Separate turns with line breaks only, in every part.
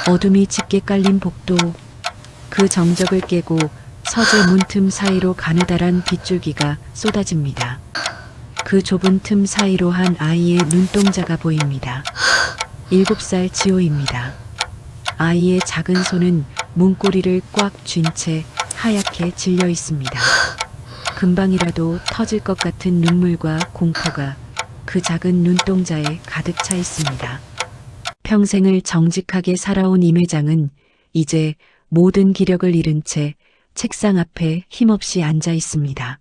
어둠이 짙게 깔린 복도, 그 정적을 깨고 서재 문틈 사이로 가느다란 빗줄기가 쏟아집니다. 그 좁은 틈 사이로 한 아이의 눈동자가 보입니다. 7살 지호입니다. 아이의 작은 손은 문고리를 꽉 쥔 채 하얗게 질려 있습니다. 금방이라도 터질 것 같은 눈물과 공포가 그 작은 눈동자에 가득 차 있습니다. 평생을 정직하게 살아온 임 회장은 이제 모든 기력을 잃은 채 책상 앞에 힘없이 앉아 있습니다.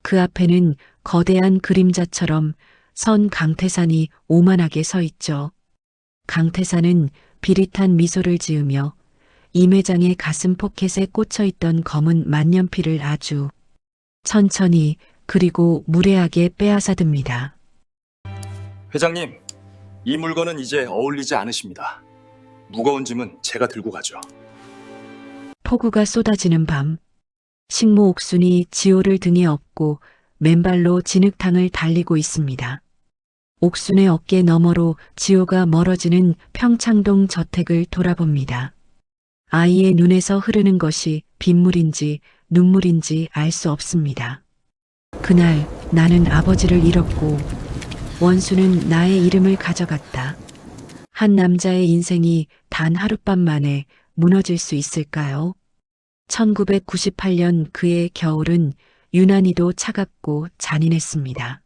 그 앞에는 거대한 그림자처럼 선 강태산이 오만하게 서 있죠. 강태산은 비릿한 미소를 지으며 임 회장의 가슴 포켓에 꽂혀 있던 검은 만년필을 아주 천천히 그리고 무례하게 빼앗아듭니다.
회장님, 이 물건은 이제 어울리지 않으십니다. 무거운 짐은 제가 들고 가죠.
폭우가 쏟아지는 밤, 식모 옥순이 지호를 등에 업고 맨발로 진흙탕을 달리고 있습니다. 옥순의 어깨 너머로 지호가 멀어지는 평창동 저택을 돌아봅니다. 아이의 눈에서 흐르는 것이 빗물인지 눈물인지 알 수 없습니다. 그날 나는 아버지를 잃었고 원수는 나의 이름을 가져갔다. 한 남자의 인생이 단 하룻밤 만에 무너질 수 있을까요? 1998년 그의 겨울은 유난히도 차갑고 잔인했습니다.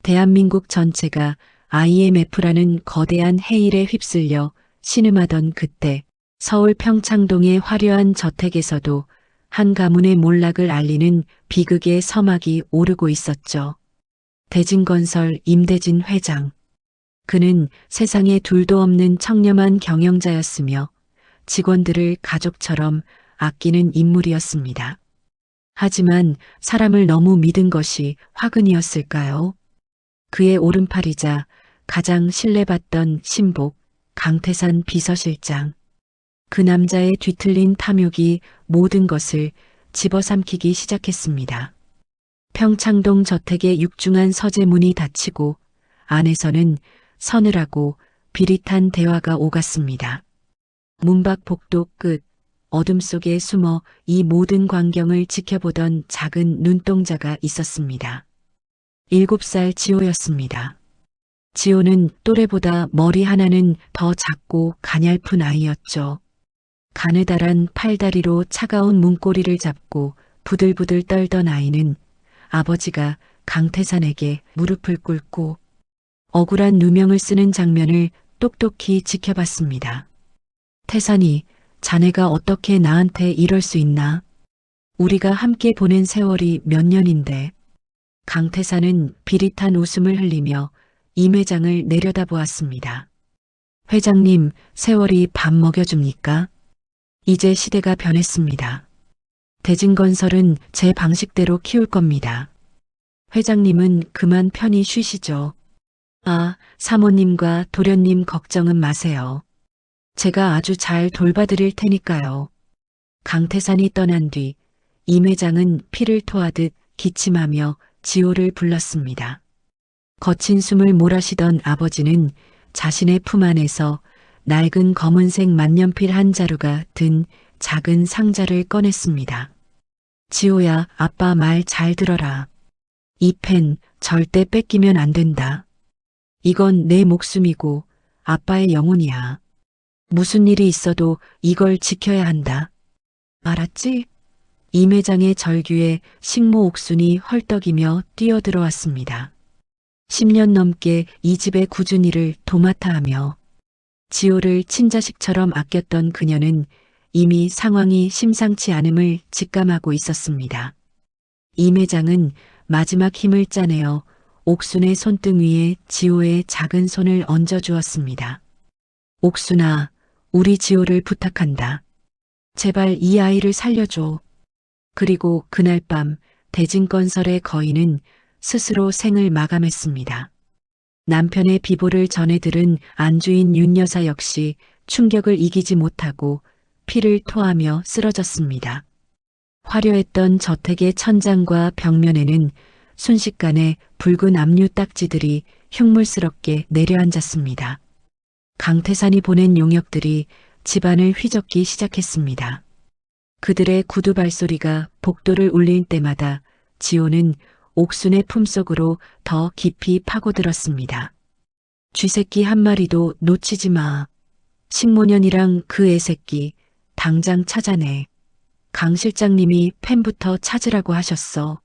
대한민국 전체가 IMF라는 거대한 해일에 휩쓸려 신음하던 그때 서울 평창동의 화려한 저택에서도 한 가문의 몰락을 알리는 비극의 서막이 오르고 있었죠. 대진건설 임대진 회장. 그는 세상에 둘도 없는 청렴한 경영자였으며 직원들을 가족처럼 아끼는 인물이었습니다. 하지만 사람을 너무 믿은 것이 화근이었을까요? 그의 오른팔이자 가장 신뢰받던 신복 강태산 비서실장. 그 남자의 뒤틀린 탐욕이 모든 것을 집어삼키기 시작했습니다. 평창동 저택의 육중한 서재 문이 닫히고 안에서는 서늘하고 비릿한 대화가 오갔습니다. 문밖 복도 끝 어둠 속에 숨어 이 모든 광경을 지켜보던 작은 눈동자가 있었습니다. 7살 지호였습니다. 지호는 또래보다 머리 하나는 더 작고 가냘픈 아이였죠. 가느다란 팔다리로 차가운 문고리를 잡고 부들부들 떨던 아이는 아버지가 강태산에게 무릎을 꿇고 억울한 누명을 쓰는 장면을 똑똑히 지켜봤습니다. 태산이, 자네가 어떻게 나한테 이럴 수 있나? 우리가 함께 보낸 세월이 몇 년인데. 강태산은 비릿한 웃음을 흘리며 임 회장을 내려다보았습니다. 회장님, 세월이 밥 먹여줍니까? 이제 시대가 변했습니다. 대진건설은 제 방식대로 키울 겁니다. 회장님은 그만 편히 쉬시죠. 아, 사모님과 도련님 걱정은 마세요. 제가 아주 잘 돌봐드릴 테니까요. 강태산이 떠난 뒤 임 회장은 피를 토하듯 기침하며 지호를 불렀습니다. 거친 숨을 몰아쉬던 아버지는 자신의 품 안에서 낡은 검은색 만년필 한 자루가 든 작은 상자를 꺼냈습니다. 지호야, 아빠 말 잘 들어라. 이 펜 절대 뺏기면 안 된다. 이건 내 목숨이고 아빠의 영혼이야. 무슨 일이 있어도 이걸 지켜야 한다. 알았지? 임 회장의 절규에 식모 옥순이 헐떡이며 뛰어들어왔습니다. 10년 넘게 이 집의 꾸준히를 도맡아 하며 지호를 친자식처럼 아꼈던 그녀는 이미 상황이 심상치 않음을 직감하고 있었습니다. 임 회장은 마지막 힘을 짜내어 옥순의 손등 위에 지호의 작은 손을 얹어주었습니다. 옥순아, 우리 지호를 부탁한다. 제발 이 아이를 살려줘. 그리고 그날 밤 대진건설의 거인은 스스로 생을 마감했습니다. 남편의 비보를 전해 들은 안주인 윤 여사 역시 충격을 이기지 못하고 피를 토하며 쓰러졌습니다. 화려했던 저택의 천장과 벽면에는 순식간에 붉은 압류 딱지들이 흉물스럽게 내려앉았습니다. 강태산이 보낸 용역들이 집안을 휘젓기 시작했습니다. 그들의 구두 발소리가 복도를 울릴 때마다 지호는 옥순의 품속으로 더 깊이 파고들었습니다. 쥐새끼 한 마리도 놓치지 마. 식모년이랑 그 애새끼 당장 찾아내. 강 실장님이 펜부터 찾으라고 하셨어.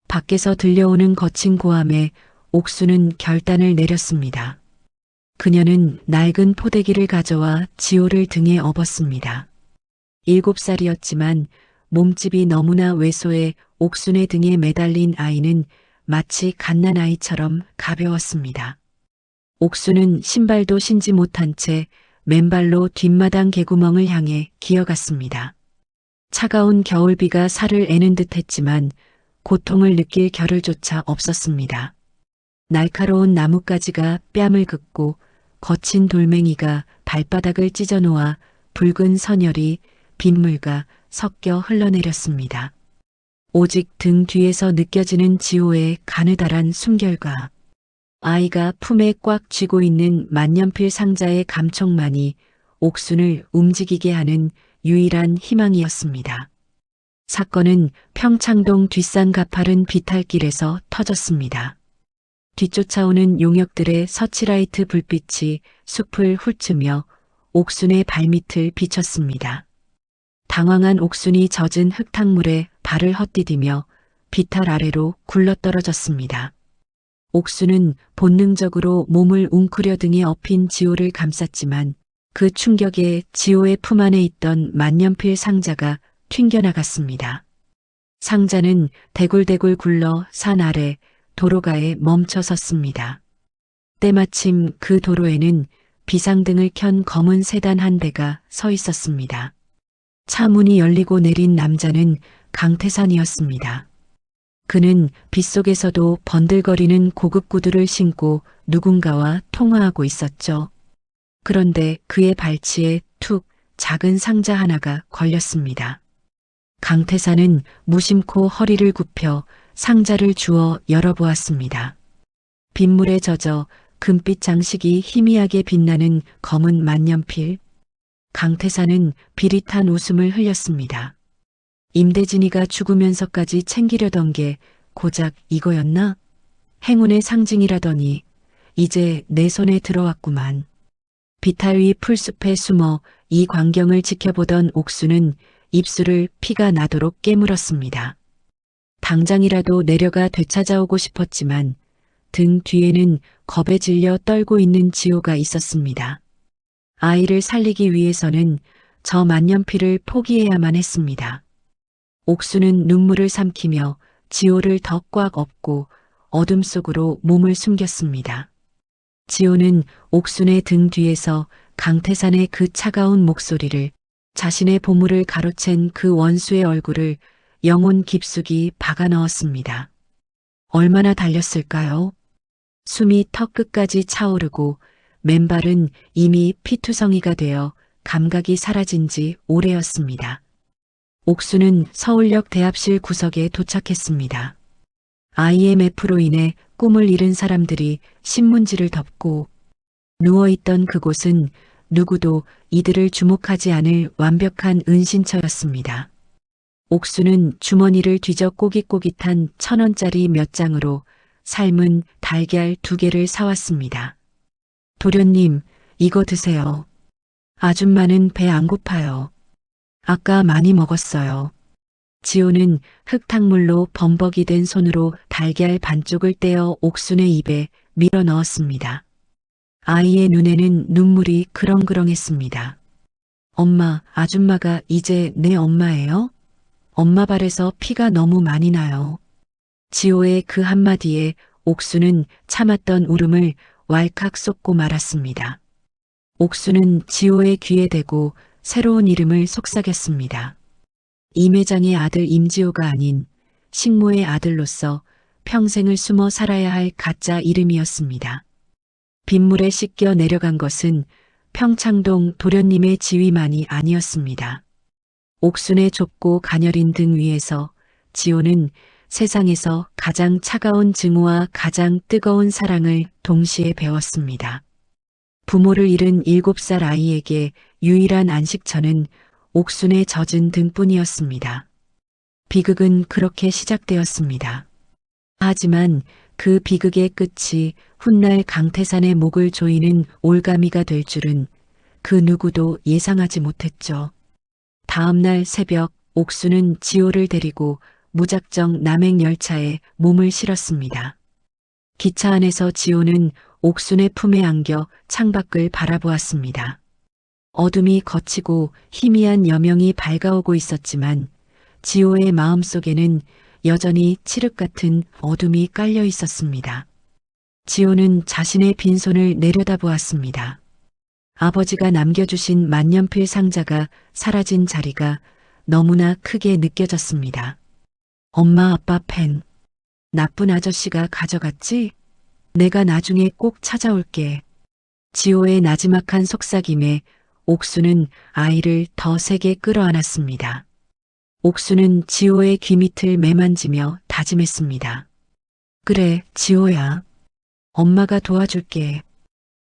밖에서 들려오는 거친 고함에 옥수는 결단을 내렸습니다. 그녀는 낡은 포대기를 가져와 지호를 등에 업었습니다. 7살이었지만 몸집이 너무나 왜소해 옥순의 등에 매달린 아이는 마치 갓난아이처럼 가벼웠습니다. 옥수는 신발도 신지 못한 채 맨발로 뒷마당 개구멍을 향해 기어갔습니다. 차가운 겨울비가 살을 애는 듯했지만 고통을 느낄 겨를조차 없었습니다. 날카로운 나뭇가지가 뺨을 긋고 거친 돌멩이가 발바닥을 찢어놓아 붉은 선혈이 빗물과 섞여 흘러내렸습니다. 오직 등 뒤에서 느껴지는 지호의 가느다란 숨결과 아이가 품에 꽉 쥐고 있는 만년필 상자의 감촉만이 옥순을 움직이게 하는 유일한 희망이었습니다. 사건은 평창동 뒷산 가파른 비탈길에서 터졌습니다. 뒤쫓아오는 용역들의 서치라이트 불빛이 숲을 훑으며 옥순의 발밑을 비쳤습니다. 당황한 옥순이 젖은 흙탕물에 발을 헛디디며 비탈 아래로 굴러떨어졌습니다. 옥순은 본능적으로 몸을 웅크려 등에 업힌 지호를 감쌌지만 그 충격에 지호의 품 안에 있던 만년필 상자가 튕겨나갔습니다. 상자는 대굴대굴 굴러 산 아래 도로가에 멈춰 섰습니다. 때마침 그 도로에는 비상등을 켠 검은 세단 한 대가 서 있었습니다. 차 문이 열리고 내린 남자는 강태산이었습니다. 그는 빗속에서도 번들거리는 고급 구두를 신고 누군가와 통화하고 있었죠. 그런데 그의 발치에 툭 작은 상자 하나가 걸렸습니다. 강태산은 무심코 허리를 굽혀 상자를 주워 열어보았습니다. 빗물에 젖어 금빛 장식이 희미하게 빛나는 검은 만년필. 강태산은 비릿한 웃음을 흘렸습니다. 임대진이가 죽으면서까지 챙기려던 게 고작 이거였나? 행운의 상징이라더니 이제 내 손에 들어왔구만. 비탈 위 풀숲에 숨어 이 광경을 지켜보던 옥수는 입술을 피가 나도록 깨물었습니다. 당장이라도 내려가 되찾아오고 싶었지만 등 뒤에는 겁에 질려 떨고 있는 지호가 있었습니다. 아이를 살리기 위해서는 저 만년필을 포기해야만 했습니다. 옥수는 눈물을 삼키며 지호를 더 꽉 업고 어둠 속으로 몸을 숨겼습니다. 지호는 옥순의 등 뒤에서 강태산의 그 차가운 목소리를, 자신의 보물을 가로챈 그 원수의 얼굴을 영혼 깊숙이 박아 넣었습니다. 얼마나 달렸을까요? 숨이 턱 끝까지 차오르고 맨발은 이미 피투성이가 되어 감각이 사라진 지 오래였습니다. 옥수는 서울역 대합실 구석에 도착했습니다. IMF로 인해 꿈을 잃은 사람들이 신문지를 덮고 누워있던 그곳은 누구도 이들을 주목하지 않을 완벽한 은신처였습니다. 옥수는 주머니를 뒤져 꼬깃꼬깃한 1,000원짜리 몇 장으로 삶은 달걀 2개를 사왔습니다. 도련님, 이거 드세요. 아줌마는 배 안 고파요. 아까 많이 먹었어요. 지호는 흙탕물로 범벅이 된 손으로 달걀 반쪽을 떼어 옥순의 입에 밀어 넣었습니다. 아이의 눈에는 눈물이 그렁그렁했습니다. 엄마, 아줌마가 이제 내 엄마예요? 엄마 발에서 피가 너무 많이 나요. 지호의 그 한마디에 옥수는 참았던 울음을 왈칵 쏟고 말았습니다. 옥수는 지호의 귀에 대고 새로운 이름을 속삭였습니다. 임 회장의 아들 임지호가 아닌 식모의 아들로서 평생을 숨어 살아야 할 가짜 이름이었습니다. 빗물에 씻겨 내려간 것은 평창동 도련님의 지위만이 아니었습니다. 옥순의 좁고 가녀린 등 위에서 지호는 세상에서 가장 차가운 증오와 가장 뜨거운 사랑을 동시에 배웠습니다. 부모를 잃은 7살 아이에게 유일한 안식처는 옥순의 젖은 등뿐이었습니다. 비극은 그렇게 시작되었습니다. 하지만 그 비극의 끝이 훗날 강태산의 목을 조이는 올가미가 될 줄은 그 누구도 예상하지 못했죠. 다음 날 새벽 옥수는 지호를 데리고 무작정 남행열차에 몸을 실었습니다. 기차 안에서 지호는 옥순의 품에 안겨 창밖을 바라보았습니다. 어둠이 걷히고 희미한 여명이 밝아오고 있었지만 지호의 마음속에는 여전히 칠흑 같은 어둠이 깔려 있었습니다. 지호는 자신의 빈손을 내려다보았습니다. 아버지가 남겨주신 만년필 상자가 사라진 자리가 너무나 크게 느껴졌습니다. 엄마 아빠 펜. 나쁜 아저씨가 가져갔지? 내가 나중에 꼭 찾아올게. 지호의 나지막한 속삭임에 옥수는 아이를 더 세게 끌어안았습니다. 옥수는 지호의 귀 밑을 매만지며 다짐했습니다. 그래, 지호야. 엄마가 도와줄게.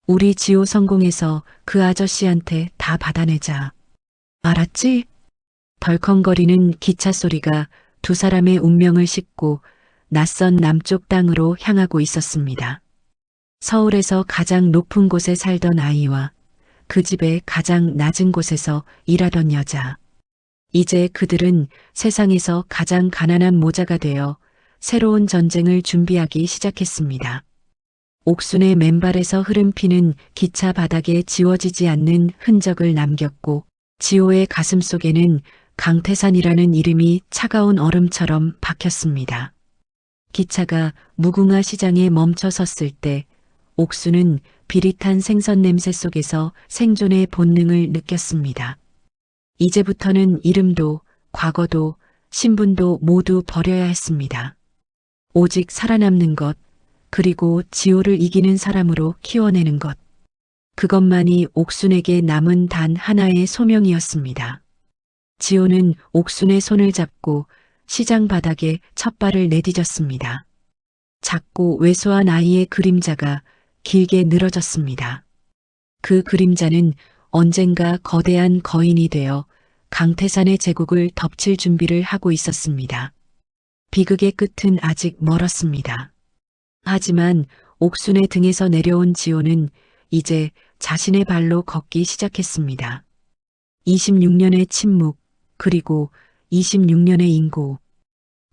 우리 지호 성공해서 그 아저씨한테 다 받아내자. 알았지? 덜컹거리는 기차 소리가 두 사람의 운명을 싣고 낯선 남쪽 땅으로 향하고 있었습니다. 서울에서 가장 높은 곳에 살던 아이와 그 집의 가장 낮은 곳에서 일하던 여자. 이제 그들은 세상에서 가장 가난한 모자가 되어 새로운 전쟁을 준비하기 시작했습니다. 옥순의 맨발에서 흐른 피는 기차 바닥에 지워지지 않는 흔적을 남겼고 지호의 가슴 속에는 강태산이라는 이름이 차가운 얼음처럼 박혔습니다. 기차가 무궁화 시장에 멈춰 섰을 때 옥수는 비릿한 생선 냄새 속에서 생존의 본능을 느꼈습니다. 이제부터는 이름도 과거도 신분도 모두 버려야 했습니다. 오직 살아남는 것, 그리고 지호를 이기는 사람으로 키워내는 것. 그것만이 옥순에게 남은 단 하나의 소명이었습니다. 지호는 옥순의 손을 잡고 시장 바닥에 첫 발을 내디뎠습니다. 작고 왜소한 아이의 그림자가 길게 늘어졌습니다. 그 그림자는 언젠가 거대한 거인이 되어 강태산의 제국을 덮칠 준비를 하고 있었습니다. 비극의 끝은 아직 멀었습니다. 하지만 옥순의 등에서 내려온 지호는 이제 자신의 발로 걷기 시작했습니다. 26년의 침묵, 그리고 26년의 인고.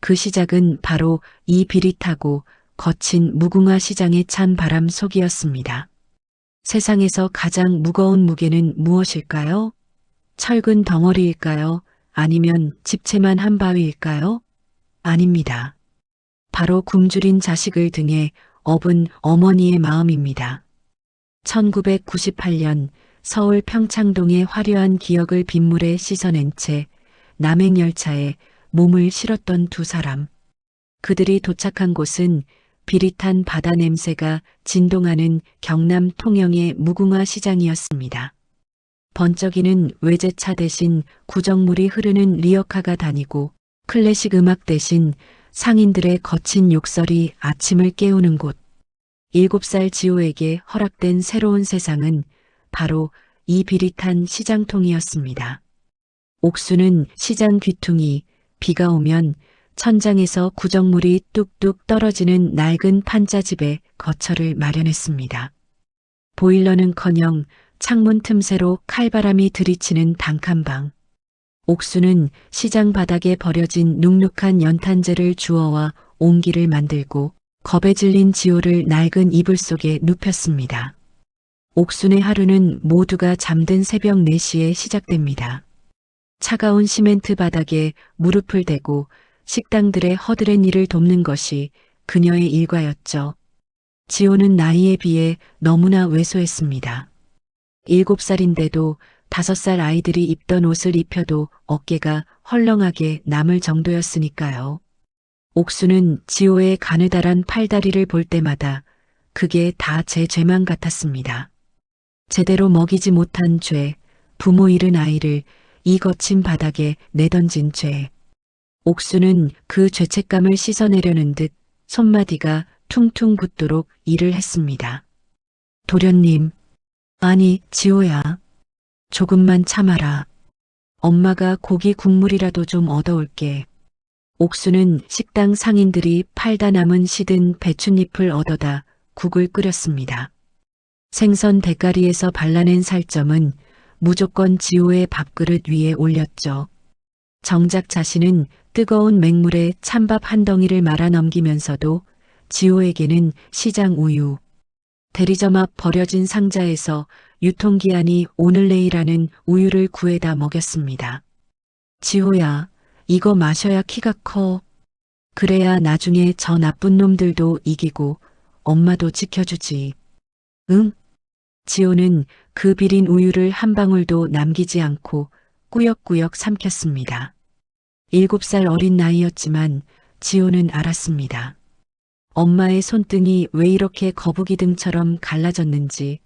그 시작은 바로 이 비릿하고 거친 무궁화 시장의 찬 바람 속이었습니다. 세상에서 가장 무거운 무게는 무엇일까요? 철근 덩어리일까요? 아니면 집채만 한 바위일까요? 아닙니다. 바로 굶주린 자식을 등에 업은 어머니의 마음입니다. 1998년 서울 평창동의 화려한 기억을 빗물에 씻어낸 채 남행열차에 몸을 실었던 두 사람. 그들이 도착한 곳은 비릿한 바다 냄새가 진동하는 경남 통영의 무궁화 시장이었습니다. 번쩍이는 외제차 대신 구정물이 흐르는 리어카가 다니고 클래식 음악 대신 상인들의 거친 욕설이 아침을 깨우는 곳. 7살 지호에게 허락된 새로운 세상은 바로 이 비릿한 시장통이었습니다. 옥수는 시장 귀퉁이, 비가 오면 천장에서 구정물이 뚝뚝 떨어지는 낡은 판자집에 거처를 마련했습니다. 보일러는커녕 창문 틈새로 칼바람이 들이치는 단칸방. 옥수는 시장 바닥에 버려진 눅눅한 연탄재를 주워와 옹기를 만들고 겁에 질린 지호를 낡은 이불 속에 눕혔습니다. 옥순의 하루는 모두가 잠든 새벽 4시에 시작됩니다. 차가운 시멘트 바닥에 무릎을 대고 식당들의 허드렛 일을 돕는 것이 그녀의 일과였죠. 지호는 나이에 비해 너무나 왜소했습니다. 7살인데도 5살 아이들이 입던 옷을 입혀도 어깨가 헐렁하게 남을 정도였으니까요. 옥수는 지호의 가느다란 팔다리를 볼 때마다 그게 다 제 죄만 같았습니다. 제대로 먹이지 못한 죄, 부모 잃은 아이를 이 거친 바닥에 내던진 죄. 옥수는 그 죄책감을 씻어내려는 듯 손마디가 퉁퉁 붓도록 일을 했습니다. 도련님, 아니 지호야. 조금만 참아라. 엄마가 고기 국물이라도 좀 얻어올게. 옥수는 식당 상인들이 팔다 남은 시든 배춧잎을 얻어다 국을 끓였습니다. 생선 대가리에서 발라낸 살점은 무조건 지호의 밥그릇 위에 올렸죠. 정작 자신은 뜨거운 맹물에 찬밥 한 덩이를 말아 넘기면서도 지호에게는 시장 우유, 대리점 앞 버려진 상자에서 유통기한이 오늘 내일하는 우유를 구해다 먹였습니다. 지호야, 이거 마셔야 키가 커. 그래야 나중에 저 나쁜 놈들도 이기고 엄마도 지켜주지. 응? 지호는 그 비린 우유를 한 방울도 남기지 않고 꾸역꾸역 삼켰습니다. 7살 어린 나이였지만 지호는 알았습니다. 엄마의 손등이 왜 이렇게 거북이 등처럼 갈라졌는지,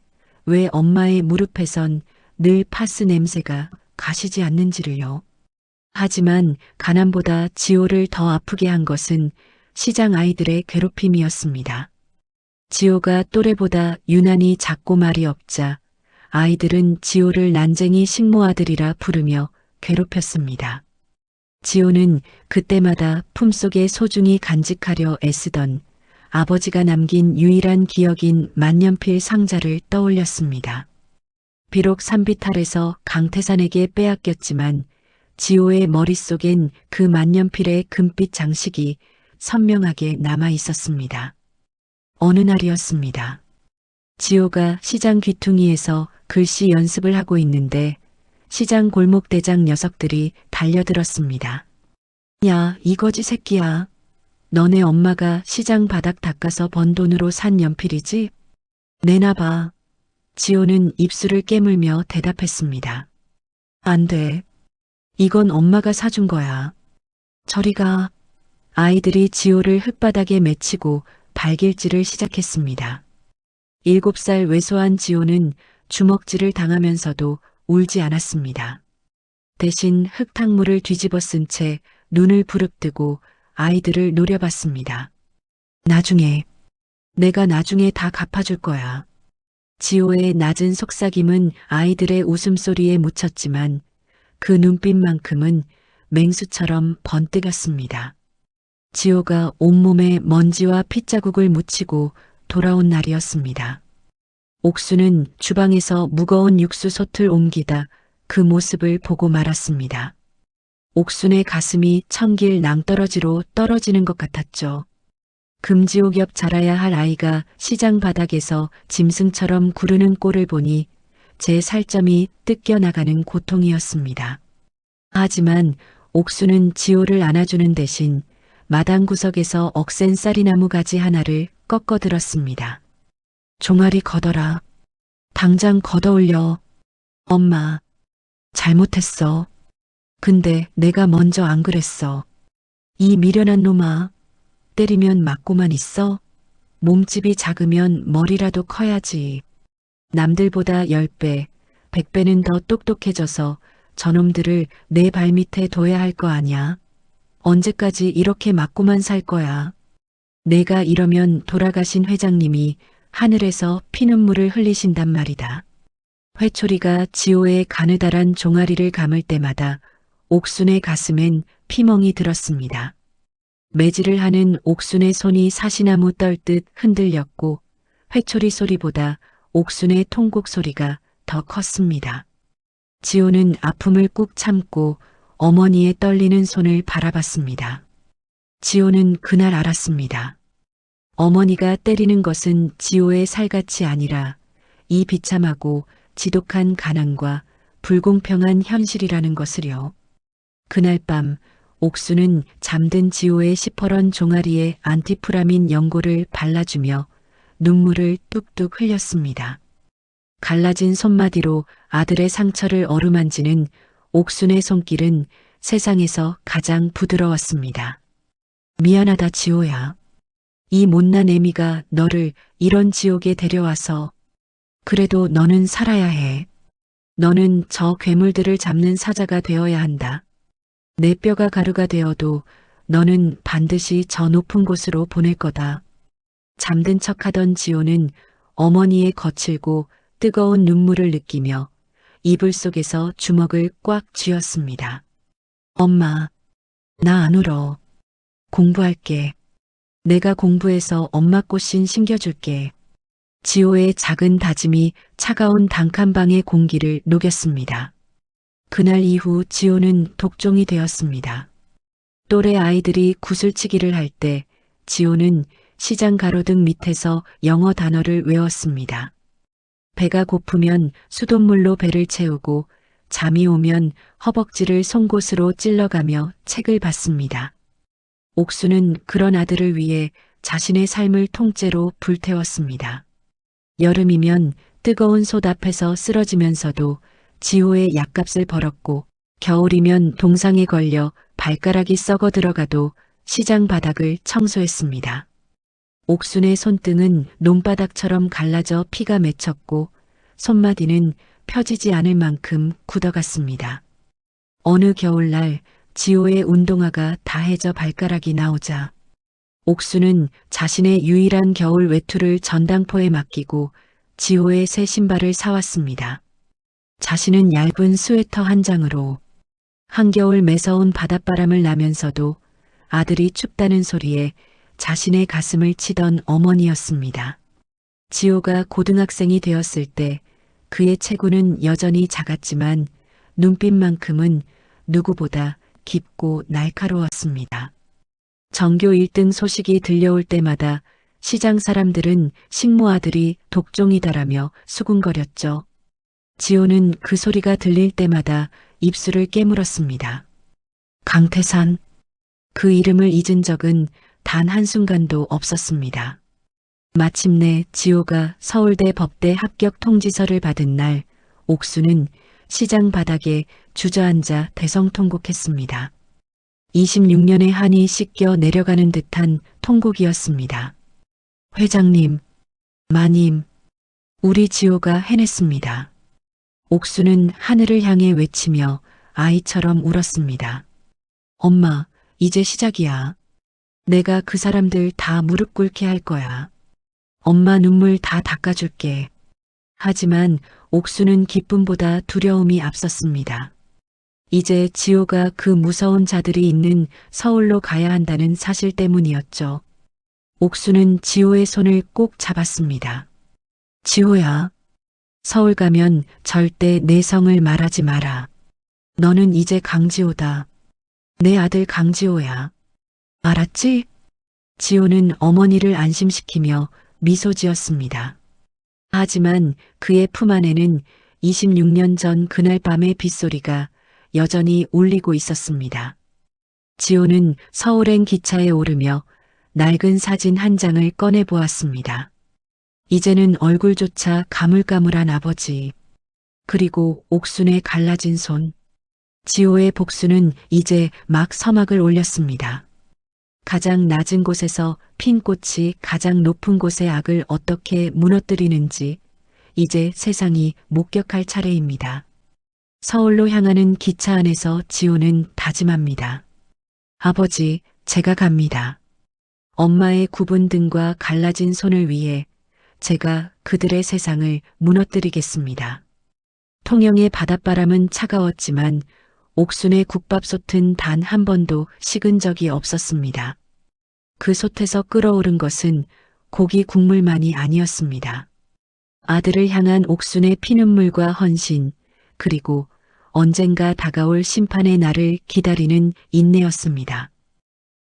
왜 엄마의 무릎에선 늘 파스 냄새가 가시지 않는지를요. 하지만 가난보다 지호를 더 아프게 한 것은 시장 아이들의 괴롭힘이었습니다. 지호가 또래보다 유난히 작고 말이 없자 아이들은 지호를 난쟁이 식모아들이라 부르며 괴롭혔습니다. 지호는 그때마다 품속에 소중히 간직하려 애쓰던 아버지가 남긴 유일한 기억인 만년필 상자를 떠올렸습니다. 비록 산비탈에서 강태산에게 빼앗겼지만 지호의 머릿속엔 그 만년필의 금빛 장식이 선명하게 남아 있었습니다. 어느 날이었습니다. 지호가 시장 귀퉁이에서 글씨 연습을 하고 있는데 시장 골목 대장 녀석들이 달려들었습니다. 야, 이거지 새끼야. 너네 엄마가 시장 바닥 닦아서 번 돈으로 산 연필이지? 내놔봐. 지호는 입술을 깨물며 대답했습니다. 안 돼. 이건 엄마가 사준 거야. 저리 가. 아이들이 지호를 흙바닥에 맺히고 발길질을 시작했습니다. 7살 왜소한 지호는 주먹질을 당하면서도 울지 않았습니다. 대신 흙탕물을 뒤집어 쓴 채 눈을 부릅뜨고 아이들을 노려봤습니다. 내가 나중에 다 갚아줄 거야. 지호의 낮은 속삭임은 아이들의 웃음소리에 묻혔지만 그 눈빛만큼은 맹수처럼 번뜩였습니다. 지호가 온몸에 먼지와 핏자국을 묻히고 돌아온 날이었습니다. 옥수는 주방에서 무거운 육수솥을 옮기다 그 모습을 보고 말았습니다. 옥순의 가슴이 천길 낭떠러지로 떨어지는 것 같았죠. 금지옥 옆 자라야 할 아이가 시장 바닥에서 짐승처럼 구르는 꼴을 보니 제 살점이 뜯겨나가는 고통이었습니다. 하지만 옥수는 지호를 안아주는 대신 마당 구석에서 억센 쌀이나무 가지 하나를 꺾어 들었습니다. 종아리 걷어라. 당장 걷어올려. 엄마, 잘못했어. 근데 내가 먼저 안 그랬어. 이 미련한 놈아, 때리면 맞고만 있어? 몸집이 작으면 머리라도 커야지. 남들보다 10배, 100배는 더 똑똑해져서 저놈들을 내 발밑에 둬야 할 거 아냐? 언제까지 이렇게 맞고만 살 거야? 내가 이러면 돌아가신 회장님이 하늘에서 피눈물을 흘리신단 말이다. 회초리가 지호의 가느다란 종아리를 감을 때마다 옥순의 가슴엔 피멍이 들었습니다. 매질을 하는 옥순의 손이 사시나무 떨듯 흔들렸고 회초리 소리보다 옥순의 통곡 소리가 더 컸습니다. 지호는 아픔을 꾹 참고 어머니의 떨리는 손을 바라봤습니다. 지호는 그날 알았습니다. 어머니가 때리는 것은 지호의 살갗이 아니라 이 비참하고 지독한 가난과 불공평한 현실이라는 것을요. 그날 밤 옥수는 잠든 지호의 시퍼런 종아리에 안티프라민 연고를 발라주며 눈물을 뚝뚝 흘렸습니다. 갈라진 손마디로 아들의 상처를 어루만지는 옥순의 손길은 세상에서 가장 부드러웠습니다. 미안하다 지호야. 이 못난 애미가 너를 이런 지옥에 데려와서 그래도 너는 살아야 해. 너는 저 괴물들을 잡는 사자가 되어야 한다. 내 뼈가 가루가 되어도 너는 반드시 저 높은 곳으로 보낼 거다. 잠든 척하던 지호는 어머니의 거칠고 뜨거운 눈물을 느끼며 이불 속에서 주먹을 꽉 쥐었습니다. 엄마, 나 안 울어. 공부할게. 내가 공부해서 엄마 꽃신 심겨줄게. 지호의 작은 다짐이 차가운 단칸방의 공기를 녹였습니다. 그날 이후 지호는 독종이 되었습니다. 또래 아이들이 구슬치기를 할 때 지호는 시장 가로등 밑에서 영어 단어를 외웠습니다. 배가 고프면 수돗물로 배를 채우고 잠이 오면 허벅지를 송곳으로 찔러가며 책을 봤습니다. 옥수는 그런 아들을 위해 자신의 삶을 통째로 불태웠습니다. 여름이면 뜨거운 솥 앞에서 쓰러지면서도 지호의 약값을 벌었고, 겨울이면 동상에 걸려 발가락이 썩어 들어가도 시장 바닥을 청소했습니다. 옥순의 손등은 논바닥처럼 갈라져 피가 맺혔고 손마디는 펴지지 않을 만큼 굳어갔습니다. 어느 겨울날 지호의 운동화가 다해져 발가락이 나오자 옥수는 자신의 유일한 겨울 외투를 전당포에 맡기고 지호의 새 신발을 사왔습니다. 자신은 얇은 스웨터 한 장으로 한겨울 매서운 바닷바람을 나면서도 아들이 춥다는 소리에 자신의 가슴을 치던 어머니였습니다. 지호가 고등학생이 되었을 때 그의 체구는 여전히 작았지만 눈빛만큼은 누구보다 깊고 날카로웠습니다. 전교 1등 소식이 들려올 때마다 시장 사람들은 식모 아들이 독종이다라며 수군거렸죠. 지호는 그 소리가 들릴 때마다 입술을 깨물었습니다. 강태산, 그 이름을 잊은 적은 단 한순간도 없었습니다. 마침내 지호가 서울대 법대 합격 통지서를 받은 날 옥수는 시장 바닥에 주저앉아 대성통곡했습니다. 26년의 한이 씻겨 내려가는 듯한 통곡이었습니다. 회장님, 마님, 우리 지호가 해냈습니다. 옥수는 하늘을 향해 외치며 아이처럼 울었습니다. 엄마, 이제 시작이야. 내가 그 사람들 다 무릎 꿇게 할 거야. 엄마 눈물 다 닦아줄게. 하지만 옥수는 기쁨보다 두려움이 앞섰습니다. 이제 지호가 그 무서운 자들이 있는 서울로 가야 한다는 사실 때문이었죠. 옥수는 지호의 손을 꼭 잡았습니다. 지호야, 서울 가면 절대 내 성을 말하지 마라. 너는 이제 강지호다. 내 아들 강지호야. 알았지? 지호는 어머니를 안심시키며 미소 지었습니다. 하지만 그의 품 안에는 26년 전 그날 밤의 빗소리가 여전히 울리고 있었습니다. 지호는 서울행 기차에 오르며 낡은 사진 한 장을 꺼내 보았습니다. 이제는 얼굴조차 가물가물한 아버지, 그리고 옥순의 갈라진 손. 지호의 복수는 이제 막 서막을 올렸습니다. 가장 낮은 곳에서 핀 꽃이 가장 높은 곳의 악을 어떻게 무너뜨리는지 이제 세상이 목격할 차례입니다. 서울로 향하는 기차 안에서 지호는 다짐합니다. 아버지, 제가 갑니다. 엄마의 굽은 등과 갈라진 손을 위해 제가 그들의 세상을 무너뜨리겠습니다. 통영의 바닷바람은 차가웠지만 옥순의 국밥솥은 단 한 번도 식은 적이 없었습니다. 그 솥에서 끓어오른 것은 고기 국물만이 아니었습니다. 아들을 향한 옥순의 피눈물과 헌신, 그리고 언젠가 다가올 심판의 날을 기다리는 인내였습니다.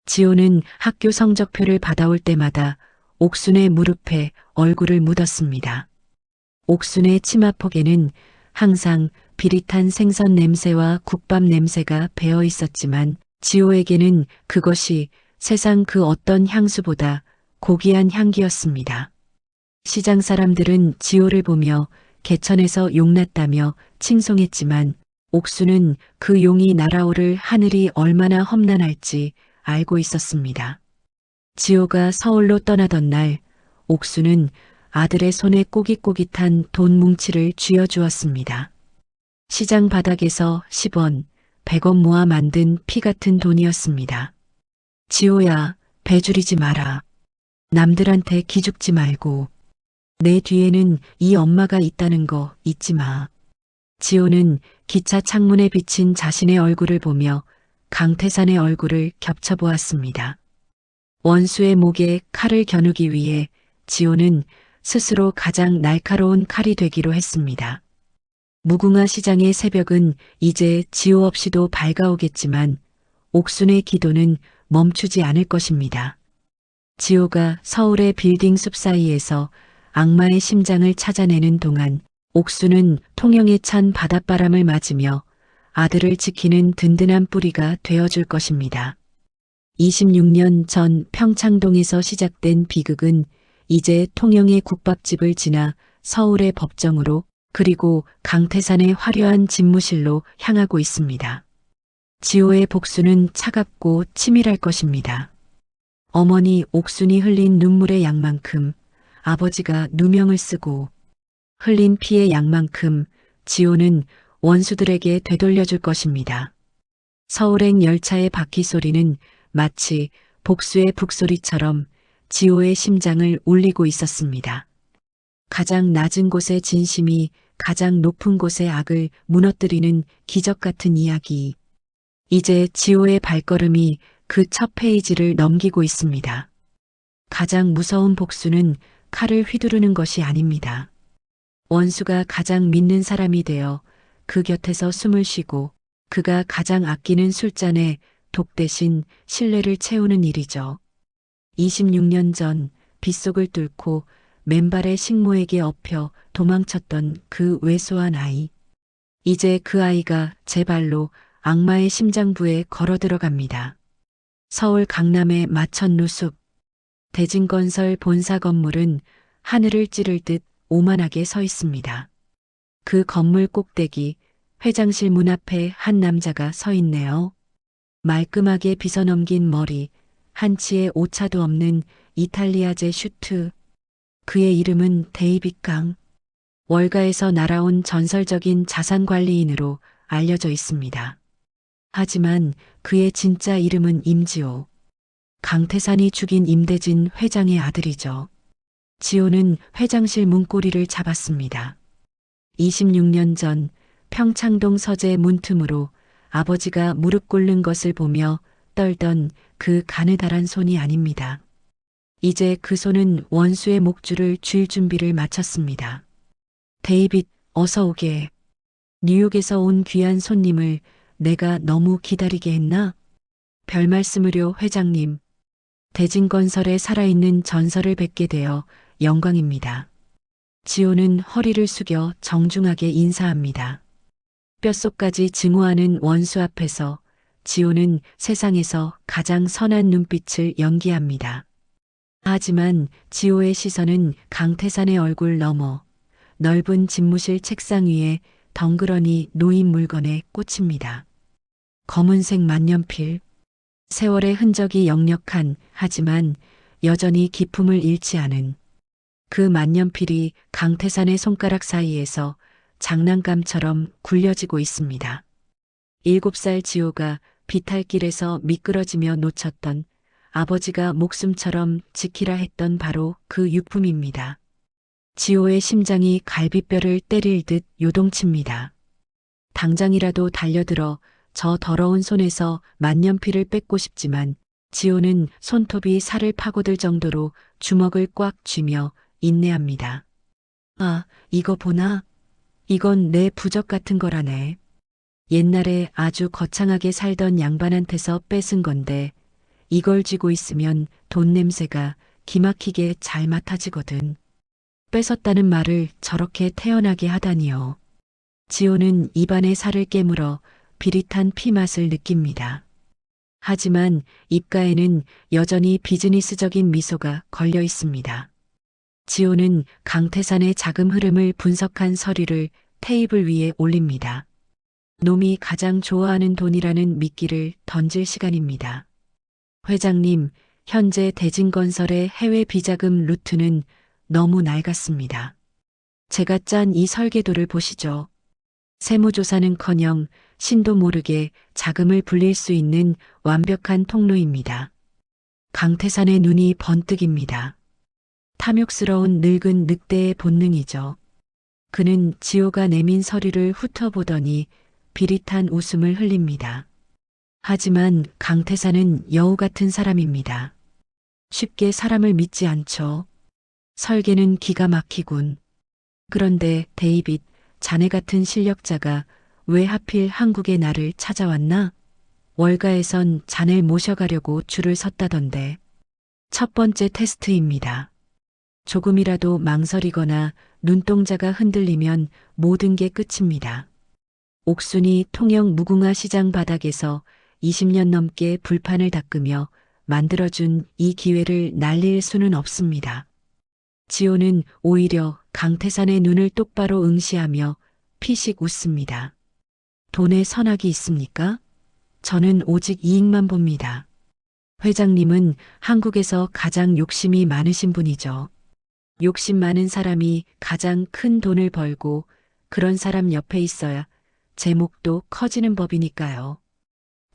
지호는 학교 성적표를 받아올 때마다 옥순의 무릎에 얼굴을 묻었습니다. 옥순의 치마폭에는 항상 비릿한 생선 냄새와 국밥 냄새가 배어 있었지만 지호에게는 그것이 세상 그 어떤 향수보다 고귀한 향기였습니다. 시장 사람들은 지호를 보며 개천에서 용났다며 칭송했지만 옥수는 그 용이 날아오를 하늘이 얼마나 험난할지 알고 있었습니다. 지호가 서울로 떠나던 날 옥수는 아들의 손에 꼬깃꼬깃한 돈 뭉치를 쥐어주었습니다. 시장 바닥에서 10원, 100원 모아 만든 피 같은 돈이었습니다. 지호야, 배 줄이지 마라. 남들한테 기죽지 말고. 내 뒤에는 이 엄마가 있다는 거 잊지 마. 지호는 기차 창문에 비친 자신의 얼굴을 보며 강태산의 얼굴을 겹쳐보았습니다. 원수의 목에 칼을 겨누기 위해 지호는 스스로 가장 날카로운 칼이 되기로 했습니다. 무궁화 시장의 새벽은 이제 지호 없이도 밝아오겠지만 옥순의 기도는 멈추지 않을 것입니다. 지호가 서울의 빌딩 숲 사이에서 악마의 심장을 찾아내는 동안 옥순은 통영에 찬 바닷바람을 맞으며 아들을 지키는 든든한 뿌리가 되어줄 것입니다. 26년 전 평창동에서 시작된 비극은 이제 통영의 국밥집을 지나 서울의 법정으로 그리고 강태산의 화려한 집무실로 향하고 있습니다. 지호의 복수는 차갑고 치밀할 것입니다. 어머니 옥순이 흘린 눈물의 양만큼 아버지가 누명을 쓰고 흘린 피의 양만큼 지호는 원수들에게 되돌려줄 것입니다. 서울행 열차의 바퀴 소리는 마치 복수의 북소리처럼 지호의 심장을 울리고 있었습니다. 가장 낮은 곳의 진심이 가장 높은 곳의 악을 무너뜨리는 기적 같은 이야기. 이제 지호의 발걸음이 그 첫 페이지를 넘기고 있습니다. 가장 무서운 복수는 칼을 휘두르는 것이 아닙니다. 원수가 가장 믿는 사람이 되어 그 곁에서 숨을 쉬고 그가 가장 아끼는 술잔에 독 대신 신뢰를 채우는 일이죠. 26년 전 빗속을 뚫고 맨발의 식모에게 엎여 도망쳤던 그 왜소한 아이. 이제 그 아이가 제 발로 악마의 심장부에 걸어 들어갑니다. 서울 강남의 마천루 숲. 대진건설 본사 건물은 하늘을 찌를 듯 오만하게 서 있습니다. 그 건물 꼭대기 회장실 문 앞에 한 남자가 서 있네요. 말끔하게 빗어넘긴 머리, 한치의 오차도 없는 이탈리아제 슈트. 그의 이름은 데이빗 강. 월가에서 날아온 전설적인 자산관리인으로 알려져 있습니다. 하지만 그의 진짜 이름은 임지호. 강태산이 죽인 임대진 회장의 아들이죠. 지호는 회장실 문고리를 잡았습니다. 26년 전 평창동 서재 문틈으로 아버지가 무릎 꿇는 것을 보며 떨던 그 가느다란 손이 아닙니다. 이제 그 손은 원수의 목줄을 쥘 준비를 마쳤습니다. 데이빗, 어서 오게. 뉴욕에서 온 귀한 손님을 내가 너무 기다리게 했나? 별말씀으려 회장님. 대진건설에 살아있는 전설을 뵙게 되어 영광입니다. 지호는 허리를 숙여 정중하게 인사합니다. 뼛속까지 증오하는 원수 앞에서 지호는 세상에서 가장 선한 눈빛을 연기합니다. 하지만 지호의 시선은 강태산의 얼굴 너머 넓은 집무실 책상 위에 덩그러니 놓인 물건에 꽂힙니다. 검은색 만년필. 세월의 흔적이 역력한 하지만 여전히 기품을 잃지 않은 그 만년필이 강태산의 손가락 사이에서 장난감처럼 굴려지고 있습니다. 7살 지호가 비탈길에서 미끄러지며 놓쳤던 아버지가 목숨처럼 지키라 했던 바로 그 유품입니다. 지호의 심장이 갈비뼈를 때릴 듯 요동칩니다. 당장이라도 달려들어 저 더러운 손에서 만년필을 뺏고 싶지만 지호는 손톱이 살을 파고들 정도로 주먹을 꽉 쥐며 인내합니다. 아, 이거 보나? 이건 내 부적 같은 거라네. 옛날에 아주 거창하게 살던 양반한테서 뺏은 건데 이걸 쥐고 있으면 돈 냄새가 기막히게 잘 맡아지거든. 뺏었다는 말을 저렇게 태연하게 하다니요. 지호는 입안에 살을 깨물어 비릿한 피맛을 느낍니다. 하지만 입가에는 여전히 비즈니스적인 미소가 걸려 있습니다. 지호는 강태산의 자금 흐름을 분석한 서류를 테이블 위에 올립니다. 놈이 가장 좋아하는 돈이라는 미끼를 던질 시간입니다. 회장님, 현재 대진건설의 해외 비자금 루트는 너무 낡았습니다. 제가 짠 이 설계도를 보시죠. 세무조사는커녕 신도 모르게 자금을 불릴 수 있는 완벽한 통로입니다. 강태산의 눈이 번뜩입니다. 탐욕스러운 늙은 늑대의 본능이죠. 그는 지호가 내민 서류를 훑어보더니 비릿한 웃음을 흘립니다. 하지만 강태산은 여우 같은 사람입니다. 쉽게 사람을 믿지 않죠. 설계는 기가 막히군. 그런데 데이빗, 자네 같은 실력자가 왜 하필 한국에 나를 찾아왔나? 월가에선 자네를 모셔가려고 줄을 섰다던데. 첫 번째 테스트입니다. 조금이라도 망설이거나 눈동자가 흔들리면 모든 게 끝입니다. 옥순이 통영 무궁화 시장 바닥에서 20년 넘게 불판을 닦으며 만들어준 이 기회를 날릴 수는 없습니다. 지호는 오히려 강태산의 눈을 똑바로 응시하며 피식 웃습니다. 돈에 선악이 있습니까? 저는 오직 이익만 봅니다. 회장님은 한국에서 가장 욕심이 많으신 분이죠. 욕심 많은 사람이 가장 큰 돈을 벌고 그런 사람 옆에 있어야 제목도 커지는 법이니까요.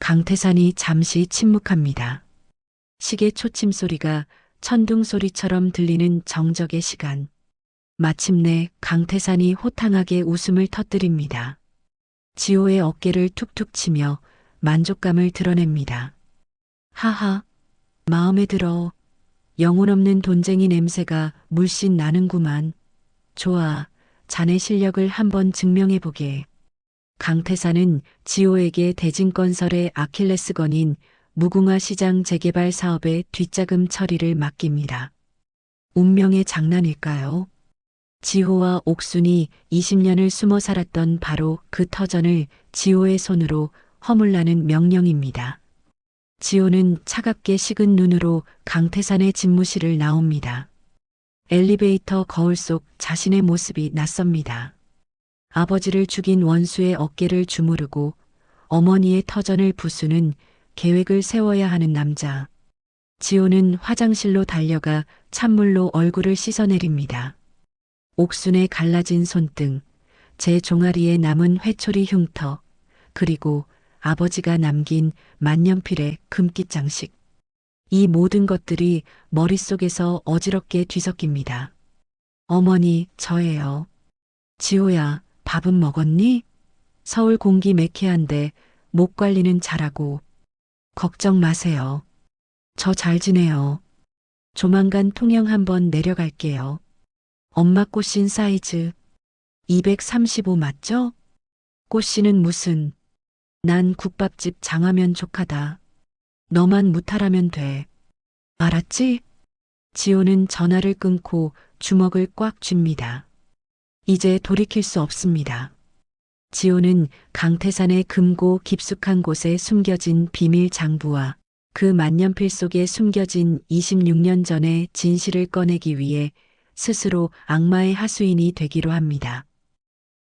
강태산이 잠시 침묵합니다. 시계 초침 소리가 천둥 소리처럼 들리는 정적의 시간. 마침내 강태산이 호탕하게 웃음을 터뜨립니다. 지호의 어깨를 툭툭 치며 만족감을 드러냅니다. 하하, 마음에 들어. 영혼 없는 돈쟁이 냄새가 물씬 나는구만. 좋아, 자네 실력을 한번 증명해보게. 강태산은 지호에게 대진건설의 아킬레스건인 무궁화 시장 재개발 사업의 뒷자금 처리를 맡깁니다. 운명의 장난일까요? 지호와 옥순이 20년을 숨어 살았던 바로 그 터전을 지호의 손으로 허물라는 명령입니다. 지호는 차갑게 식은 눈으로 강태산의 집무실을 나옵니다. 엘리베이터 거울 속 자신의 모습이 낯섭니다. 아버지를 죽인 원수의 어깨를 주무르고 어머니의 터전을 부수는 계획을 세워야 하는 남자. 지호는 화장실로 달려가 찬물로 얼굴을 씻어내립니다. 옥순의 갈라진 손등, 제 종아리에 남은 회초리 흉터, 그리고 아버지가 남긴 만년필의 금기 장식. 이 모든 것들이 머릿속에서 어지럽게 뒤섞입니다. 어머니, 저예요. 지호야, 밥은 먹었니? 서울 공기 매캐한데 목 관리는 잘하고. 걱정 마세요. 저 잘 지내요. 조만간 통영 한번 내려갈게요. 엄마 꽃신 사이즈 235 맞죠? 꽃신은 무슨? 난 국밥집 장화면 족하다. 너만 무탈하면 돼. 알았지? 지호는 전화를 끊고 주먹을 꽉 쥡니다. 이제 돌이킬 수 없습니다. 지호는 강태산의 금고 깊숙한 곳에 숨겨진 비밀 장부와 그 만년필 속에 숨겨진 26년 전의 진실을 꺼내기 위해 스스로 악마의 하수인이 되기로 합니다.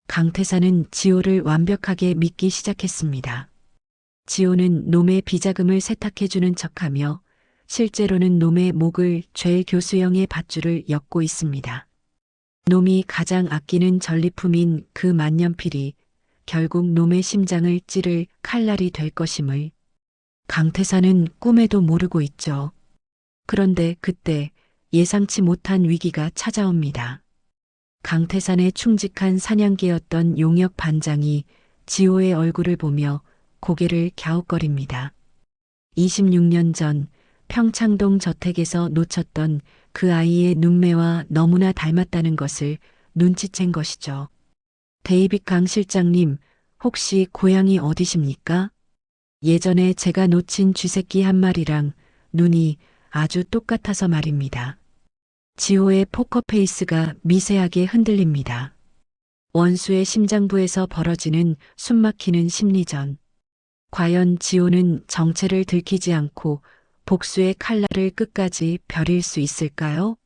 강태산은 지호를 완벽하게 믿기 시작했습니다. 지호는 놈의 비자금을 세탁해주는 척하며 실제로는 놈의 목을 죄 교수형의 밧줄을 엮고 있습니다. 놈이 가장 아끼는 전리품인 그 만년필이 결국 놈의 심장을 찌를 칼날이 될 것임을 강태산은 꿈에도 모르고 있죠. 그런데 그때 예상치 못한 위기가 찾아옵니다. 강태산의 충직한 사냥개였던 용역 반장이 지호의 얼굴을 보며 고개를 갸웃거립니다. 26년 전 평창동 저택에서 놓쳤던 그 아이의 눈매와 너무나 닮았다는 것을 눈치챈 것이죠. 데이빗 강 실장님, 혹시 고향이 어디십니까? 예전에 제가 놓친 쥐새끼 한 마리랑 눈이 아주 똑같아서 말입니다. 지호의 포커페이스가 미세하게 흔들립니다. 원수의 심장부에서 벌어지는 숨막히는 심리전. 과연 지호는 정체를 들키지 않고 복수의 칼날을 끝까지 벼릴 수 있을까요?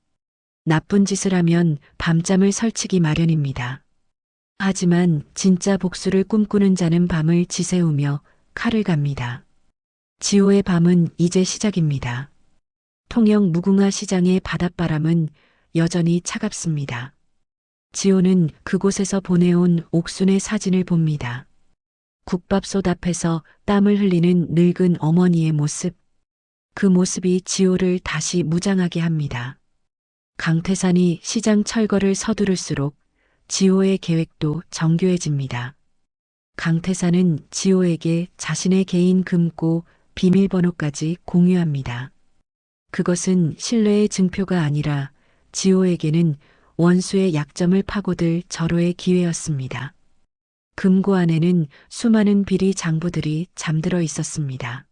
나쁜 짓을 하면 밤잠을 설치기 마련입니다. 하지만 진짜 복수를 꿈꾸는 자는 밤을 지새우며 칼을 갑니다. 지호의 밤은 이제 시작입니다. 통영 무궁화 시장의 바닷바람은 여전히 차갑습니다. 지호는 그곳에서 보내온 옥순의 사진을 봅니다. 국밥솥 앞에서 땀을 흘리는 늙은 어머니의 모습. 그 모습이 지호를 다시 무장하게 합니다. 강태산이 시장 철거를 서두를수록 지호의 계획도 정교해집니다. 강태산은 지호에게 자신의 개인 금고 비밀번호까지 공유합니다. 그것은 신뢰의 증표가 아니라 지호에게는 원수의 약점을 파고들 절호의 기회였습니다. 금고 안에는 수많은 비리 장부들이 잠들어 있었습니다.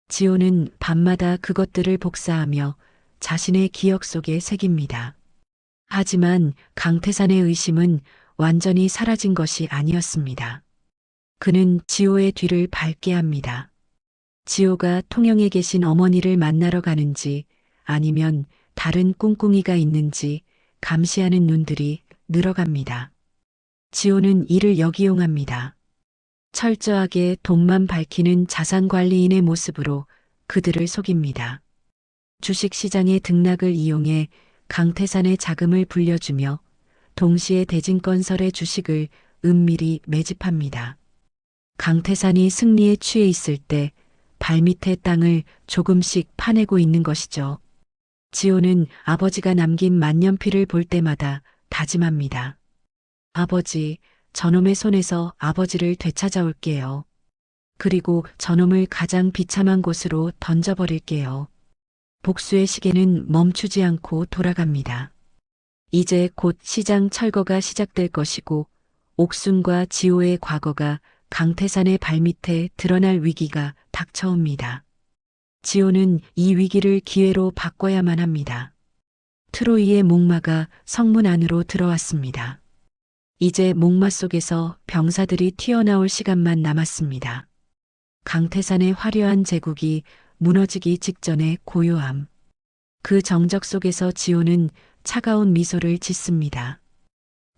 지호는 밤마다 그것들을 복사하며 자신의 기억 속에 새깁니다. 하지만 강태산의 의심은 완전히 사라진 것이 아니었습니다. 그는 지호의 뒤를 밟게 합니다. 지호가 통영에 계신 어머니를 만나러 가는지 아니면 다른 꿍꿍이가 있는지 감시하는 눈들이 늘어갑니다. 지호는 이를 역이용합니다. 철저하게 돈만 밝히는 자산관리인의 모습으로 그들을 속입니다. 주식시장의 등락을 이용해 강태산의 자금을 불려주며 동시에 대진건설의 주식을 은밀히 매집합니다. 강태산이 승리에 취해 있을 때 발밑의 땅을 조금씩 파내고 있는 것이죠. 지호는 아버지가 남긴 만년필을 볼 때마다 다짐합니다. 아버지, 저놈의 손에서 아버지를 되찾아올게요. 그리고 저놈을 가장 비참한 곳으로 던져버릴게요. 복수의 시계는 멈추지 않고 돌아갑니다. 이제 곧 시장 철거가 시작될 것이고 옥순과 지호의 과거가 강태산의 발밑에 드러날 위기가 닥쳐옵니다. 지호는 이 위기를 기회로 바꿔야만 합니다. 트로이의 목마가 성문 안으로 들어왔습니다. 이제 목마 속에서 병사들이 튀어나올 시간만 남았습니다. 강태산의 화려한 제국이 무너지기 직전의 고요함. 그 정적 속에서 지호는 차가운 미소를 짓습니다.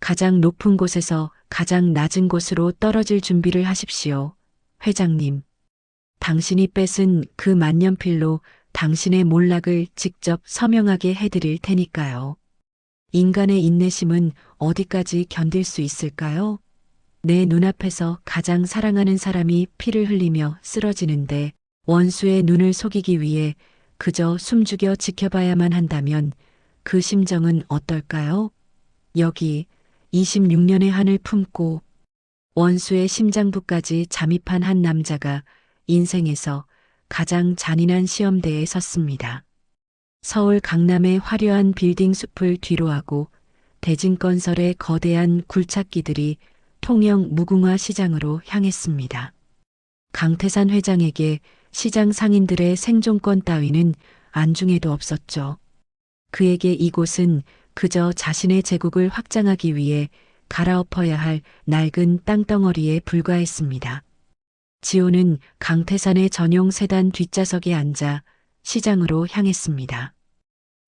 가장 높은 곳에서 가장 낮은 곳으로 떨어질 준비를 하십시오. 회장님. 당신이 뺏은 그 만년필로 당신의 몰락을 직접 서명하게 해드릴 테니까요. 인간의 인내심은 어디까지 견딜 수 있을까요? 내 눈앞에서 가장 사랑하는 사람이 피를 흘리며 쓰러지는데 원수의 눈을 속이기 위해 그저 숨죽여 지켜봐야만 한다면 그 심정은 어떨까요? 여기 26년의 한을 품고 원수의 심장부까지 잠입한 한 남자가 인생에서 가장 잔인한 시험대에 섰습니다. 서울 강남의 화려한 빌딩 숲을 뒤로하고 대진건설의 거대한 굴착기들이 통영 무궁화 시장으로 향했습니다. 강태산 회장에게 시장 상인들의 생존권 따위는 안중에도 없었죠. 그에게 이곳은 그저 자신의 제국을 확장하기 위해 갈아엎어야 할 낡은 땅덩어리에 불과했습니다. 지호는 강태산의 전용 세단 뒷좌석에 앉아 시장으로 향했습니다.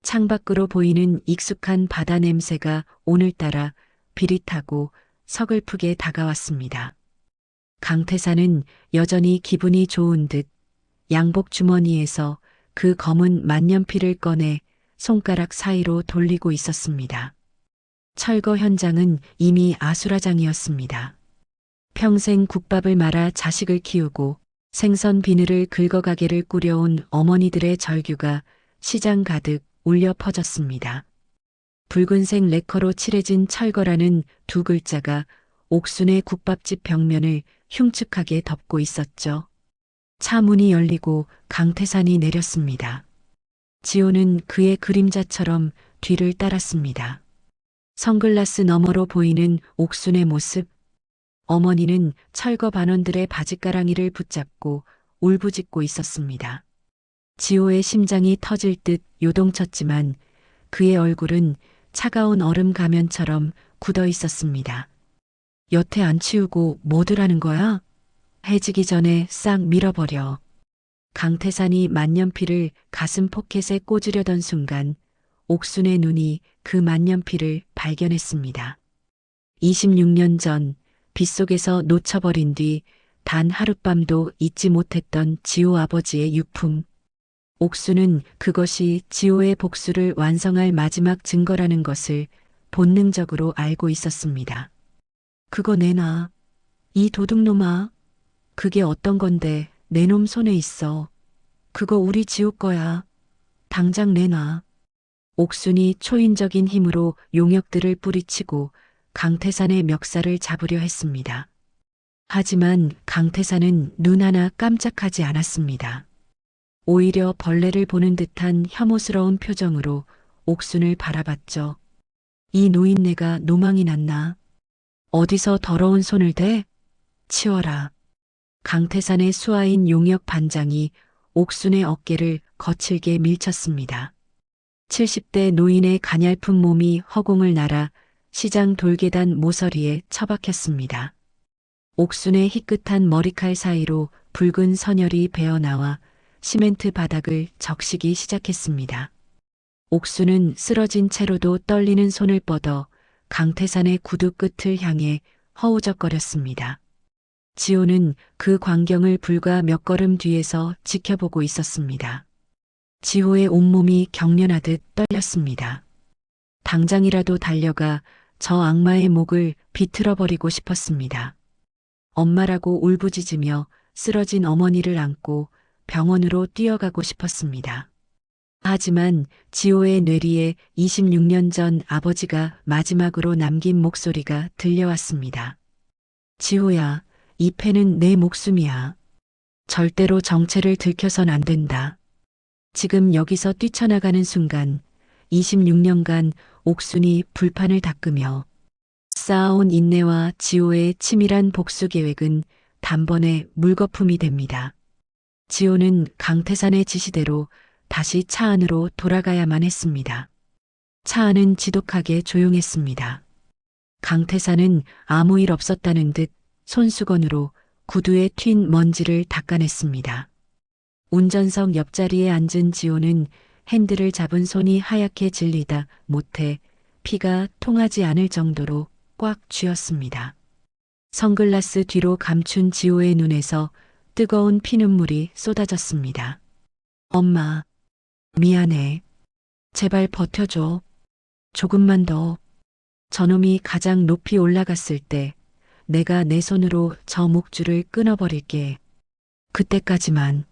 창밖으로 보이는 익숙한 바다 냄새가 오늘따라 비릿하고 서글프게 다가왔습니다. 강태산은 여전히 기분이 좋은 듯 양복 주머니에서 그 검은 만년필을 꺼내 손가락 사이로 돌리고 있었습니다. 철거 현장은 이미 아수라장이었습니다. 평생 국밥을 말아 자식을 키우고 생선 비늘을 긁어 가게를 꾸려온 어머니들의 절규가 시장 가득 울려 퍼졌습니다. 붉은색 레커로 칠해진 철거라는 두 글자가 옥순의 국밥집 벽면을 흉측하게 덮고 있었죠. 차 문이 열리고 강태산이 내렸습니다. 지호는 그의 그림자처럼 뒤를 따랐습니다. 선글라스 너머로 보이는 옥순의 모습. 어머니는 철거 반원들의 바짓가랑이를 붙잡고 울부짖고 있었습니다. 지호의 심장이 터질 듯 요동쳤지만 그의 얼굴은 차가운 얼음 가면처럼 굳어 있었습니다. 여태 안 치우고 뭐들 하는 거야? 해지기 전에 싹 밀어버려. 강태산이 만년필을 가슴 포켓에 꽂으려던 순간 옥순의 눈이 그 만년필을 발견했습니다. 26년 전 빗속에서 놓쳐버린 뒤 단 하룻밤도 잊지 못했던 지호 아버지의 유품. 옥수는 그것이 지호의 복수를 완성할 마지막 증거라는 것을 본능적으로 알고 있었습니다. 그거 내놔. 이 도둑놈아. 그게 어떤 건데 내 놈 손에 있어. 그거 우리 지호 거야. 당장 내놔. 옥순이 초인적인 힘으로 용역들을 뿌리치고 강태산의 멱살을 잡으려 했습니다. 하지만 강태산은 눈 하나 깜짝하지 않았습니다. 오히려 벌레를 보는 듯한 혐오스러운 표정으로 옥순을 바라봤죠. 이 노인네가 노망이 났나? 어디서 더러운 손을 대? 치워라. 강태산의 수하인 용역 반장이 옥순의 어깨를 거칠게 밀쳤습니다. 70대 노인의 가냘픈 몸이 허공을 날아 시장 돌계단 모서리에 처박혔습니다. 옥순의 희끗한 머리칼 사이로 붉은 선혈이 배어나와 시멘트 바닥을 적시기 시작했습니다. 옥순은 쓰러진 채로도 떨리는 손을 뻗어 강태산의 구두 끝을 향해 허우적거렸습니다. 지호는 그 광경을 불과 몇 걸음 뒤에서 지켜보고 있었습니다. 지호의 온몸이 경련하듯 떨렸습니다. 당장이라도 달려가 저 악마의 목을 비틀어버리고 싶었습니다. 엄마라고 울부짖으며 쓰러진 어머니를 안고 병원으로 뛰어가고 싶었습니다. 하지만 지호의 뇌리에 26년 전 아버지가 마지막으로 남긴 목소리가 들려왔습니다. 지호야, 이 패는 내 목숨이야. 절대로 정체를 들켜선 안 된다. 지금 여기서 뛰쳐나가는 순간 26년간 옥순이 불판을 닦으며 쌓아온 인내와 지호의 치밀한 복수 계획은 단번에 물거품이 됩니다. 지호는 강태산의 지시대로 다시 차 안으로 돌아가야만 했습니다. 차 안은 지독하게 조용했습니다. 강태산은 아무 일 없었다는 듯 손수건으로 구두에 튄 먼지를 닦아냈습니다. 운전석 옆자리에 앉은 지호는 핸들을 잡은 손이 하얗게 질리다 못해 피가 통하지 않을 정도로 꽉 쥐었습니다. 선글라스 뒤로 감춘 지호의 눈에서 뜨거운 피눈물이 쏟아졌습니다. 엄마, 미안해. 제발 버텨줘. 조금만 더. 저놈이 가장 높이 올라갔을 때 내가 내 손으로 저 목줄을 끊어버릴게. 그때까지만.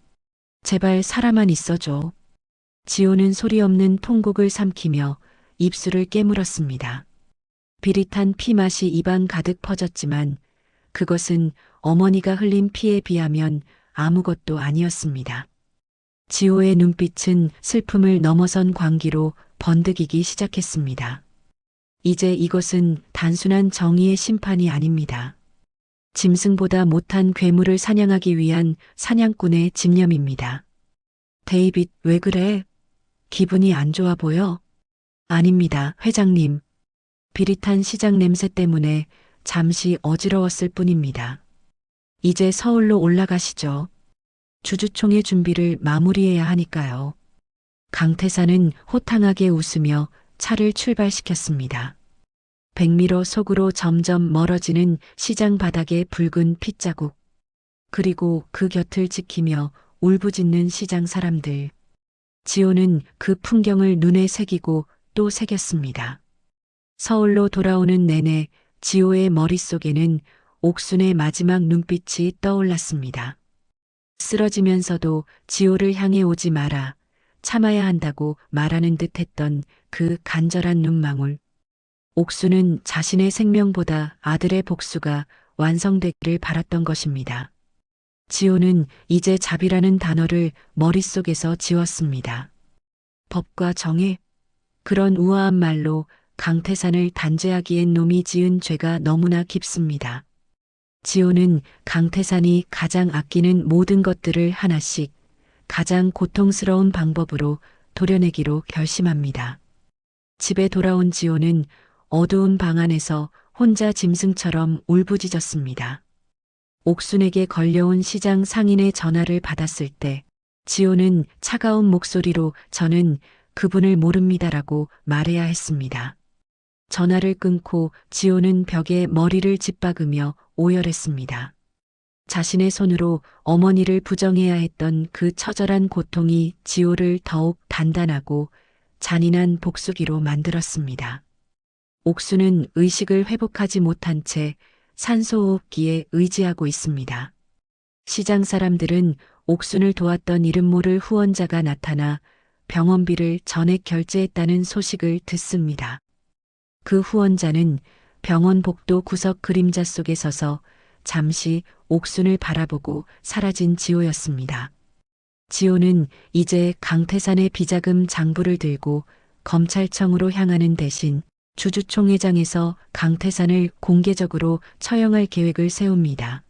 제발 살아만 있어줘. 지호는 소리 없는 통곡을 삼키며 입술을 깨물었습니다. 비릿한 피 맛이 입안 가득 퍼졌지만 그것은 어머니가 흘린 피에 비하면 아무것도 아니었습니다. 지호의 눈빛은 슬픔을 넘어선 광기로 번득이기 시작했습니다. 이제 이것은 단순한 정의의 심판이 아닙니다. 짐승보다 못한 괴물을 사냥하기 위한 사냥꾼의 집념입니다. 데이빗, 왜 그래? 기분이 안 좋아 보여? 아닙니다, 회장님. 비릿한 시장 냄새 때문에 잠시 어지러웠을 뿐입니다. 이제 서울로 올라가시죠. 주주총회 준비를 마무리해야 하니까요. 강태산은 호탕하게 웃으며 차를 출발시켰습니다. 100m 속으로 점점 멀어지는 시장 바닥의 붉은 핏자국. 그리고 그 곁을 지키며 울부짖는 시장 사람들. 지호는 그 풍경을 눈에 새기고 또 새겼습니다. 서울로 돌아오는 내내 지호의 머릿속에는 옥순의 마지막 눈빛이 떠올랐습니다. 쓰러지면서도 지호를 향해 오지 마라, 참아야 한다고 말하는 듯 했던 그 간절한 눈망울. 옥순은 자신의 생명보다 아들의 복수가 완성되기를 바랐던 것입니다. 지호는 이제 자비라는 단어를 머릿속에서 지웠습니다. 법과 정의? 그런 우아한 말로 강태산을 단죄하기엔 놈이 지은 죄가 너무나 깊습니다. 지호는 강태산이 가장 아끼는 모든 것들을 하나씩 가장 고통스러운 방법으로 도려내기로 결심합니다. 집에 돌아온 지호는 어두운 방 안에서 혼자 짐승처럼 울부짖었습니다. 옥순에게 걸려온 시장 상인의 전화를 받았을 때 지호는 차가운 목소리로 저는 그분을 모릅니다라고 말해야 했습니다. 전화를 끊고 지호는 벽에 머리를 짓박으며 오열했습니다. 자신의 손으로 어머니를 부정해야 했던 그 처절한 고통이 지호를 더욱 단단하고 잔인한 복수기로 만들었습니다. 옥수는 의식을 회복하지 못한 채 산소호흡기에 의지하고 있습니다. 시장 사람들은 옥순을 도왔던 이름 모를 후원자가 나타나 병원비를 전액 결제했다는 소식을 듣습니다. 그 후원자는 병원 복도 구석 그림자 속에 서서 잠시 옥순을 바라보고 사라진 지호였습니다. 지호는 이제 강태산의 비자금 장부를 들고 검찰청으로 향하는 대신 주주총회장에서 강태산을 공개적으로 처형할 계획을 세웁니다.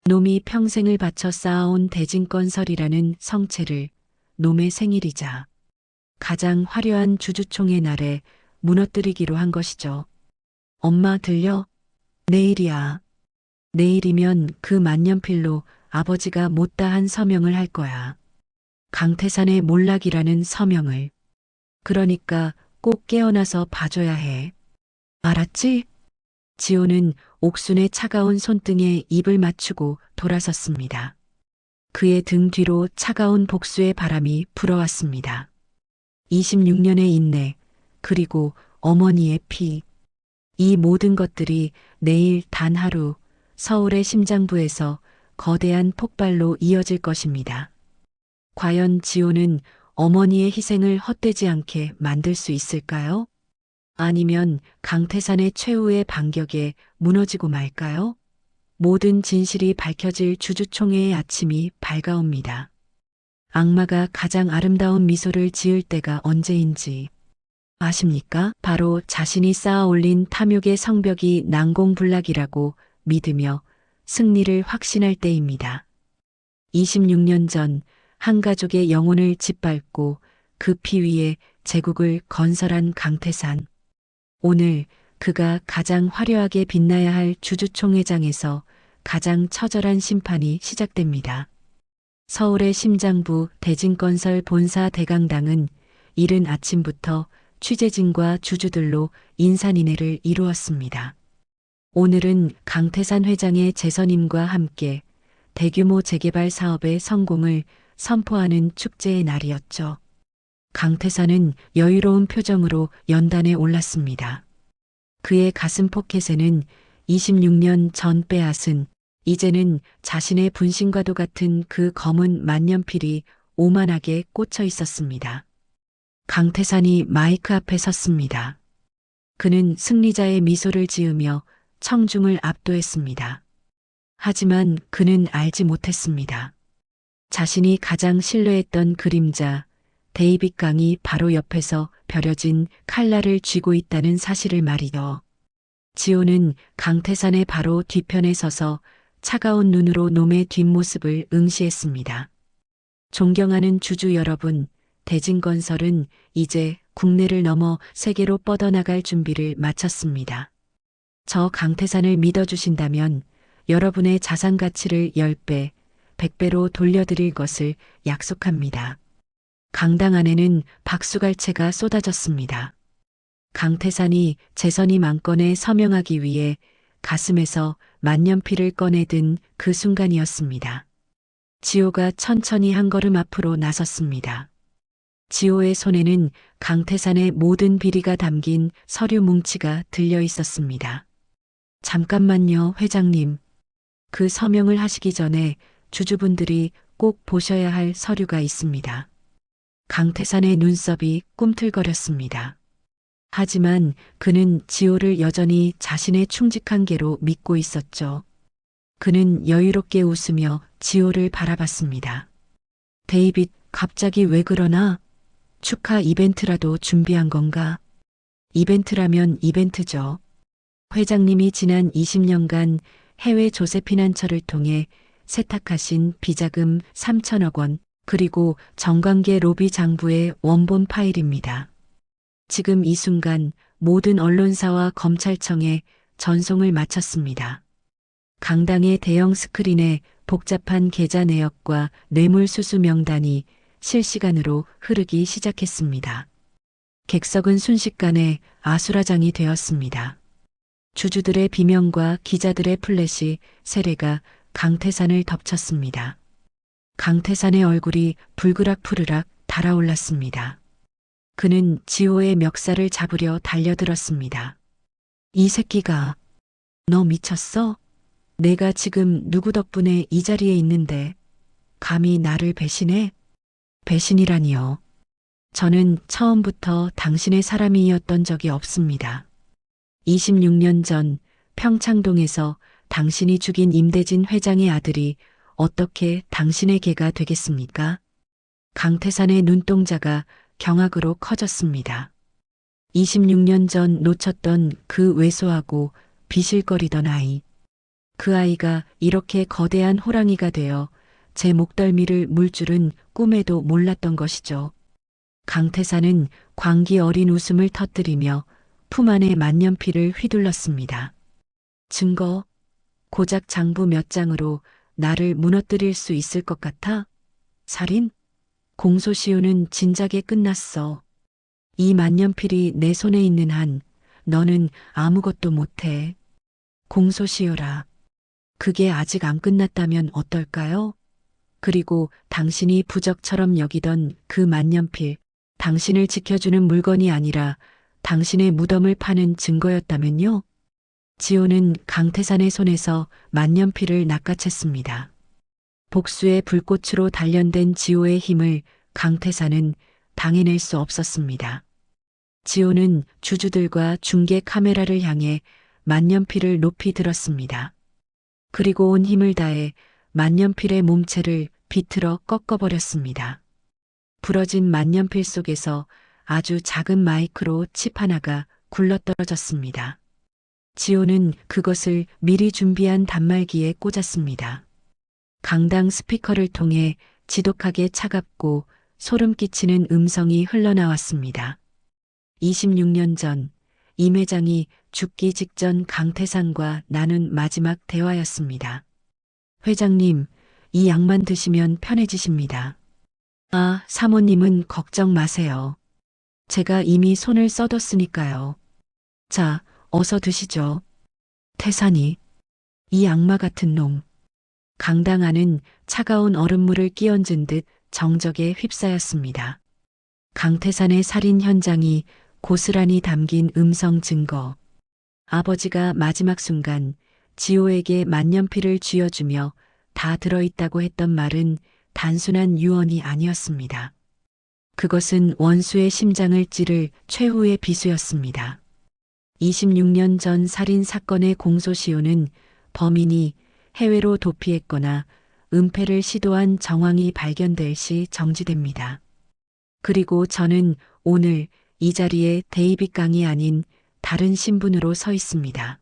놈이 평생을 바쳐 쌓아온 대진건설이라는 성체를 놈의 생일이자 가장 화려한 주주총회 날에 무너뜨리기로 한 것이죠. 엄마 들려? 내일이야. 내일이면 그 만년필로 아버지가 못다한 서명을 할 거야. 강태산의 몰락이라는 서명을. 그러니까 꼭 깨어나서 봐줘야 해. 알았지? 지호는 옥순의 차가운 손등에 입을 맞추고 돌아섰습니다. 그의 등 뒤로 차가운 복수의 바람이 불어왔습니다. 26년의 인내, 그리고 어머니의 피. 이 모든 것들이 내일 단 하루 서울의 심장부에서 거대한 폭발로 이어질 것입니다. 과연 지호는 어머니의 희생을 헛되지 않게 만들 수 있을까요? 아니면 강태산의 최후의 반격에 무너지고 말까요? 모든 진실이 밝혀질 주주총회의 아침이 밝아옵니다. 악마가 가장 아름다운 미소를 지을 때가 언제인지 아십니까? 바로 자신이 쌓아 올린 탐욕의 성벽이 난공불락이라고 믿으며 승리를 확신할 때입니다. 26년 전 한 가족의 영혼을 짓밟고 그 피 위에 제국을 건설한 강태산. 오늘 그가 가장 화려하게 빛나야 할 주주총회장에서 가장 처절한 심판이 시작됩니다. 서울의 심장부 대진건설 본사 대강당은 이른 아침부터 취재진과 주주들로 인산인해를 이루었습니다. 오늘은 강태산 회장의 재선임과 함께 대규모 재개발 사업의 성공을 선포하는 축제의 날이었죠. 강태산은 여유로운 표정으로 연단에 올랐습니다. 그의 가슴 포켓에는 26년 전 빼앗은 이제는 자신의 분신과도 같은 그 검은 만년필이 오만하게 꽂혀 있었습니다. 강태산이 마이크 앞에 섰습니다. 그는 승리자의 미소를 지으며 청중을 압도했습니다. 하지만 그는 알지 못했습니다. 자신이 가장 신뢰했던 그림자, 데이빗 강이 바로 옆에서 벼려진 칼날을 쥐고 있다는 사실을 말이요. 지호는 강태산의 바로 뒤편에 서서 차가운 눈으로 놈의 뒷모습을 응시했습니다. 존경하는 주주 여러분, 대진건설은 이제 국내를 넘어 세계로 뻗어나갈 준비를 마쳤습니다. 저 강태산을 믿어주신다면 여러분의 자산 가치를 10배, 100배로 돌려드릴 것을 약속합니다. 강당 안에는 박수갈채가 쏟아졌습니다. 강태산이 재선임 안건에 서명하기 위해 가슴에서 만년필을 꺼내든 그 순간이었습니다. 지호가 천천히 한 걸음 앞으로 나섰습니다. 지호의 손에는 강태산의 모든 비리가 담긴 서류 뭉치가 들려 있었습니다. 잠깐만요, 회장님. 그 서명을 하시기 전에 주주분들이 꼭 보셔야 할 서류가 있습니다. 강태산의 눈썹이 꿈틀거렸습니다. 하지만 그는 지호를 여전히 자신의 충직한 개로 믿고 있었죠. 그는 여유롭게 웃으며 지호를 바라봤습니다. 데이빗, 갑자기 왜 그러나? 축하 이벤트라도 준비한 건가? 이벤트라면 이벤트죠. 회장님이 지난 20년간 해외 조세 피난처를 통해 세탁하신 비자금 3천억 원, 그리고 정관계 로비 장부의 원본 파일입니다. 지금 이 순간 모든 언론사와 검찰청에 전송을 마쳤습니다. 강당의 대형 스크린에 복잡한 계좌 내역과 뇌물수수 명단이 실시간으로 흐르기 시작했습니다. 객석은 순식간에 아수라장이 되었습니다. 주주들의 비명과 기자들의 플래시 세례가 강태산을 덮쳤습니다. 강태산의 얼굴이 불그락푸르락 달아올랐습니다. 그는 지호의 멱살을 잡으려 달려들었습니다. 이 새끼가, 너 미쳤어? 내가 지금 누구 덕분에 이 자리에 있는데 감히 나를 배신해? 배신이라니요. 저는 처음부터 당신의 사람이었던 적이 없습니다. 26년 전 평창동에서 당신이 죽인 임대진 회장의 아들이 어떻게 당신의 개가 되겠습니까? 강태산의 눈동자가 경악으로 커졌습니다. 26년 전 놓쳤던 그 왜소하고 비실거리던 아이. 그 아이가 이렇게 거대한 호랑이가 되어 제 목덜미를 물 줄은 꿈에도 몰랐던 것이죠. 강태산은 광기 어린 웃음을 터뜨리며 품 안에 만년필을 휘둘렀습니다. 증거, 고작 장부 몇 장으로 나를 무너뜨릴 수 있을 것 같아? 살인? 공소시효는 진작에 끝났어. 이 만년필이 내 손에 있는 한 너는 아무것도 못해. 공소시효라. 그게 아직 안 끝났다면 어떨까요? 그리고 당신이 부적처럼 여기던 그 만년필, 당신을 지켜주는 물건이 아니라 당신의 무덤을 파는 증거였다면요? 지호는 강태산의 손에서 만년필을 낚아챘습니다. 복수의 불꽃으로 단련된 지호의 힘을 강태산은 당해낼 수 없었습니다. 지호는 주주들과 중계 카메라를 향해 만년필을 높이 들었습니다. 그리고 온 힘을 다해 만년필의 몸체를 비틀어 꺾어버렸습니다. 부러진 만년필 속에서 아주 작은 마이크로 칩 하나가 굴러떨어졌습니다. 지호는 그것을 미리 준비한 단말기에 꽂았습니다. 강당 스피커를 통해 지독하게 차갑고 소름 끼치는 음성이 흘러나왔습니다. 26년 전 임 회장이 죽기 직전 강태산과 나눈 마지막 대화였습니다. 회장님, 이 약만 드시면 편해지십니다. 아, 사모님은 걱정 마세요. 제가 이미 손을 써뒀으니까요. 자, 어서 드시죠. 태산이, 이 악마 같은 놈. 강당 안은 차가운 얼음물을 끼얹은 듯 정적에 휩싸였습니다. 강태산의 살인 현장이 고스란히 담긴 음성 증거. 아버지가 마지막 순간 지호에게 만년필을 쥐어주며 다 들어있다고 했던 말은 단순한 유언이 아니었습니다. 그것은 원수의 심장을 찌를 최후의 비수였습니다. 26년 전 살인 사건의 공소시효는 범인이 해외로 도피했거나 은폐를 시도한 정황이 발견될 시 정지됩니다. 그리고 저는 오늘 이 자리에 데이빗 강이 아닌 다른 신분으로 서 있습니다.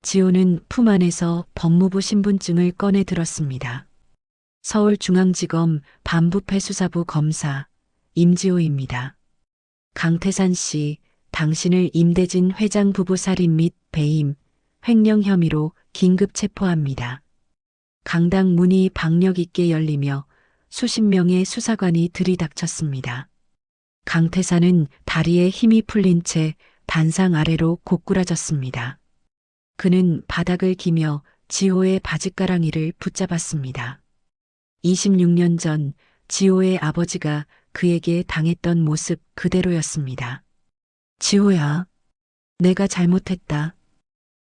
지호는 품 안에서 법무부 신분증을 꺼내 들었습니다. 서울중앙지검 반부패수사부 검사 임지호입니다. 강태산 씨, 당신을 임대진 회장 부부 살인 및 배임, 횡령 혐의로 긴급 체포합니다. 강당 문이 박력 있게 열리며 수십 명의 수사관이 들이닥쳤습니다. 강태산은 다리에 힘이 풀린 채 단상 아래로 고꾸라졌습니다. 그는 바닥을 기며 지호의 바짓가랑이를 붙잡았습니다. 26년 전 지호의 아버지가 그에게 당했던 모습 그대로였습니다. 지호야, 내가 잘못했다.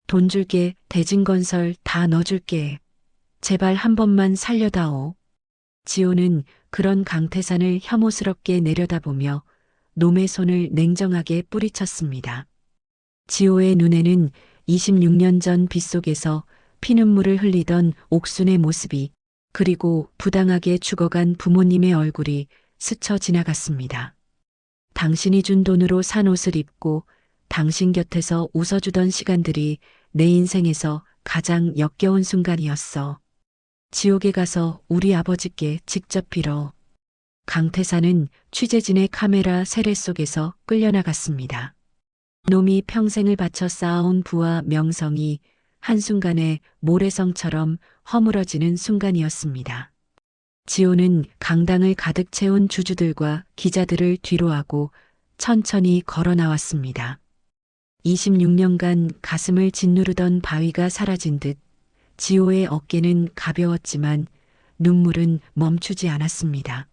돈 줄게, 대진건설 다 넣어줄게. 제발 한 번만 살려다오. 지호는 그런 강태산을 혐오스럽게 내려다보며 놈의 손을 냉정하게 뿌리쳤습니다. 지호의 눈에는 26년 전 빗속에서 피눈물을 흘리던 옥순의 모습이, 그리고 부당하게 죽어간 부모님의 얼굴이 스쳐 지나갔습니다. 당신이 준 돈으로 산 옷을 입고 당신 곁에서 웃어주던 시간들이 내 인생에서 가장 역겨운 순간이었어. 지옥에 가서 우리 아버지께 직접 빌어. 강태산은 취재진의 카메라 세례 속에서 끌려나갔습니다. 놈이 평생을 바쳐 쌓아온 부와 명성이 한순간에 모래성처럼 허물어지는 순간이었습니다. 지호는 강당을 가득 채운 주주들과 기자들을 뒤로하고 천천히 걸어 나왔습니다. 26년간 가슴을 짓누르던 바위가 사라진 듯 지호의 어깨는 가벼웠지만 눈물은 멈추지 않았습니다.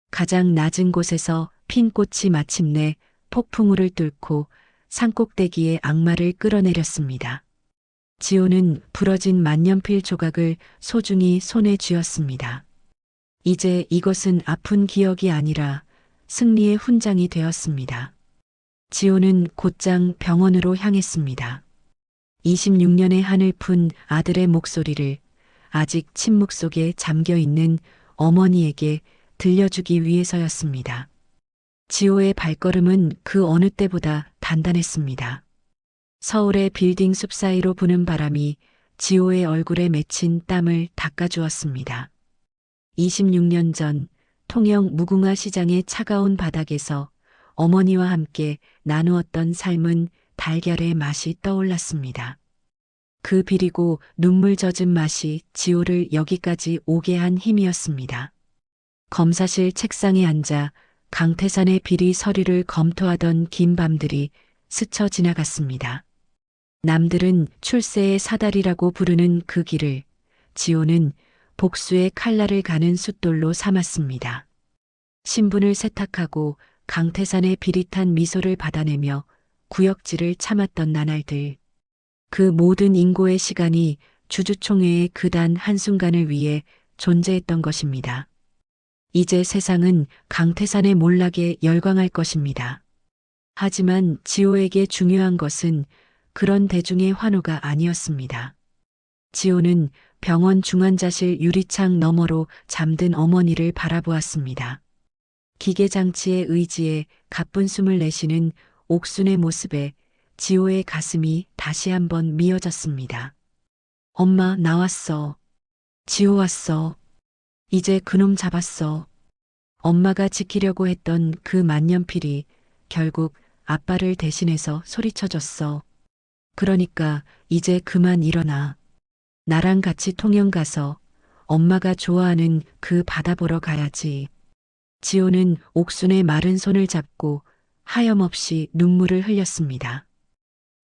가장 낮은 곳에서 핀 꽃이 마침내 폭풍우를 뚫고 산꼭대기에 악마를 끌어내렸습니다. 지호는 부러진 만년필 조각을 소중히 손에 쥐었습니다. 이제 이것은 아픈 기억이 아니라 승리의 훈장이 되었습니다. 지호는 곧장 병원으로 향했습니다. 26년의 한을 푼 아들의 목소리를 아직 침묵 속에 잠겨 있는 어머니에게 들려주기 위해서였습니다. 지호의 발걸음은 그 어느 때보다 단단했습니다. 서울의 빌딩 숲 사이로 부는 바람이 지호의 얼굴에 맺힌 땀을 닦아주었습니다. 26년 전 통영 무궁화 시장의 차가운 바닥에서 어머니와 함께 나누었던 삶은 달걀의 맛이 떠올랐습니다. 그 비리고 눈물 젖은 맛이 지호를 여기까지 오게 한 힘이었습니다. 검사실 책상에 앉아 강태산의 비리 서류를 검토하던 긴 밤들이 스쳐 지나갔습니다. 남들은 출세의 사다리라고 부르는 그 길을 지호는 복수의 칼날을 가는 숫돌로 삼았습니다. 신분을 세탁하고 강태산의 비릿한 미소를 받아내며 구역질을 참았던 나날들. 그 모든 인고의 시간이 주주총회의 그 단 한순간을 위해 존재했던 것입니다. 이제 세상은 강태산의 몰락에 열광할 것입니다. 하지만 지호에게 중요한 것은 그런 대중의 환호가 아니었습니다. 지호는 병원 중환자실 유리창 너머로 잠든 어머니를 바라보았습니다. 기계장치의 의지에 가쁜 숨을 내쉬는 옥순의 모습에 지호의 가슴이 다시 한번 미어졌습니다. 엄마, 나왔어. 지호 왔어. 이제 그놈 잡았어. 엄마가 지키려고 했던 그 만년필이 결국 아빠를 대신해서 소리쳐줬어. 그러니까 이제 그만 일어나. 나랑 같이 통영 가서 엄마가 좋아하는 그 바다 보러 가야지. 지호는 옥순의 마른 손을 잡고 하염없이 눈물을 흘렸습니다.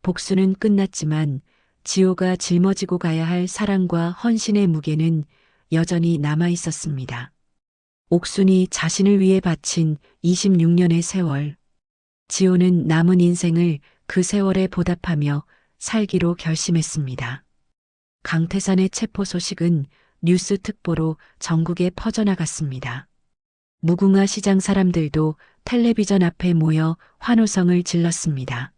복수는 끝났지만 지호가 짊어지고 가야 할 사랑과 헌신의 무게는 여전히 남아 있었습니다. 옥순이 자신을 위해 바친 26년의 세월. 지호는 남은 인생을 그 세월에 보답하며 살기로 결심했습니다. 강태산의 체포 소식은 뉴스 특보로 전국에 퍼져나갔습니다. 무궁화 시장 사람들도 텔레비전 앞에 모여 환호성을 질렀습니다.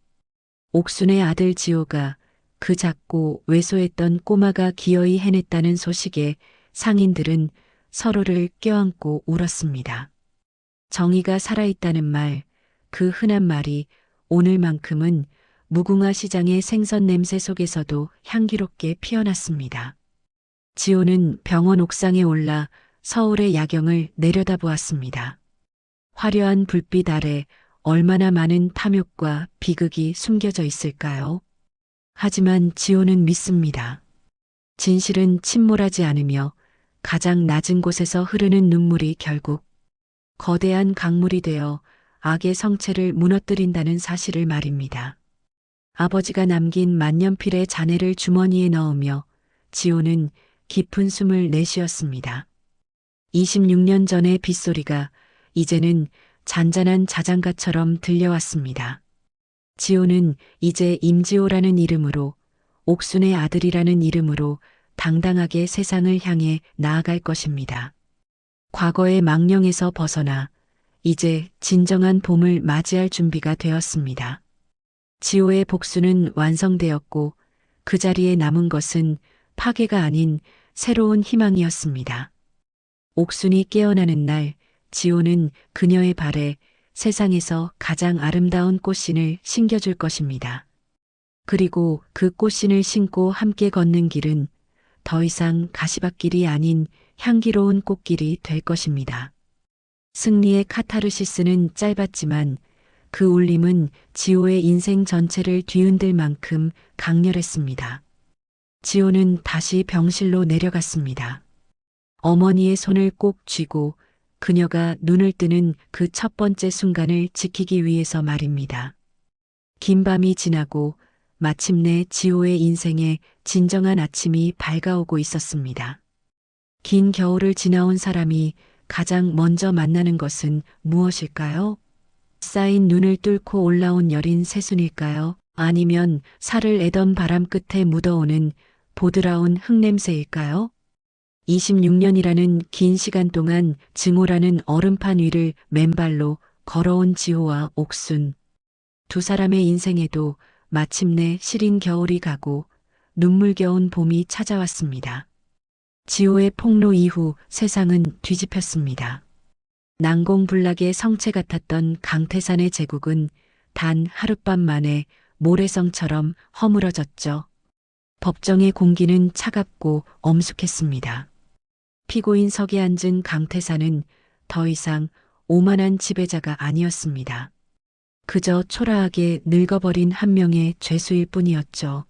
옥순의 아들 지호가 그 작고 왜소했던 꼬마가 기어이 해냈다는 소식에 상인들은 서로를 껴안고 울었습니다. 정의가 살아있다는 말, 그 흔한 말이 오늘만큼은 무궁화 시장의 생선 냄새 속에서도 향기롭게 피어났습니다. 지호는 병원 옥상에 올라 서울의 야경을 내려다보았습니다. 화려한 불빛 아래 얼마나 많은 탐욕과 비극이 숨겨져 있을까요? 하지만 지호는 믿습니다. 진실은 침몰하지 않으며 가장 낮은 곳에서 흐르는 눈물이 결국 거대한 강물이 되어 악의 성체를 무너뜨린다는 사실을 말입니다. 아버지가 남긴 만년필의 잔해를 주머니에 넣으며 지호는 깊은 숨을 내쉬었습니다. 26년 전의 빗소리가 이제는 잔잔한 자장가처럼 들려왔습니다. 지호는 이제 임지호라는 이름으로, 옥순의 아들이라는 이름으로 당당하게 세상을 향해 나아갈 것입니다. 과거의 망령에서 벗어나 이제 진정한 봄을 맞이할 준비가 되었습니다. 지호의 복수는 완성되었고 그 자리에 남은 것은 파괴가 아닌 새로운 희망이었습니다. 옥순이 깨어나는 날 지호는 그녀의 발에 세상에서 가장 아름다운 꽃신을 신겨줄 것입니다. 그리고 그 꽃신을 신고 함께 걷는 길은 더 이상 가시밭길이 아닌 향기로운 꽃길이 될 것입니다. 승리의 카타르시스는 짧았지만 그 울림은 지호의 인생 전체를 뒤흔들 만큼 강렬했습니다. 지호는 다시 병실로 내려갔습니다. 어머니의 손을 꼭 쥐고 그녀가 눈을 뜨는 그 첫 번째 순간을 지키기 위해서 말입니다. 긴 밤이 지나고 마침내 지호의 인생에 진정한 아침이 밝아오고 있었습니다. 긴 겨울을 지나온 사람이 가장 먼저 만나는 것은 무엇일까요? 쌓인 눈을 뚫고 올라온 여린 새순일까요? 아니면 살을 애던 바람 끝에 묻어오는 보드라운 흙냄새일까요? 26년이라는 긴 시간 동안 증오라는 얼음판 위를 맨발로 걸어온 지호와 옥순. 두 사람의 인생에도 마침내 시린 겨울이 가고 눈물겨운 봄이 찾아왔습니다. 지호의 폭로 이후 세상은 뒤집혔습니다. 난공불락의 성체 같았던 강태산의 제국은 단 하룻밤 만에 모래성처럼 허물어졌죠. 법정의 공기는 차갑고 엄숙했습니다. 피고인석에 앉은 강태산은 더 이상 오만한 지배자가 아니었습니다. 그저 초라하게 늙어버린 한 명의 죄수일 뿐이었죠.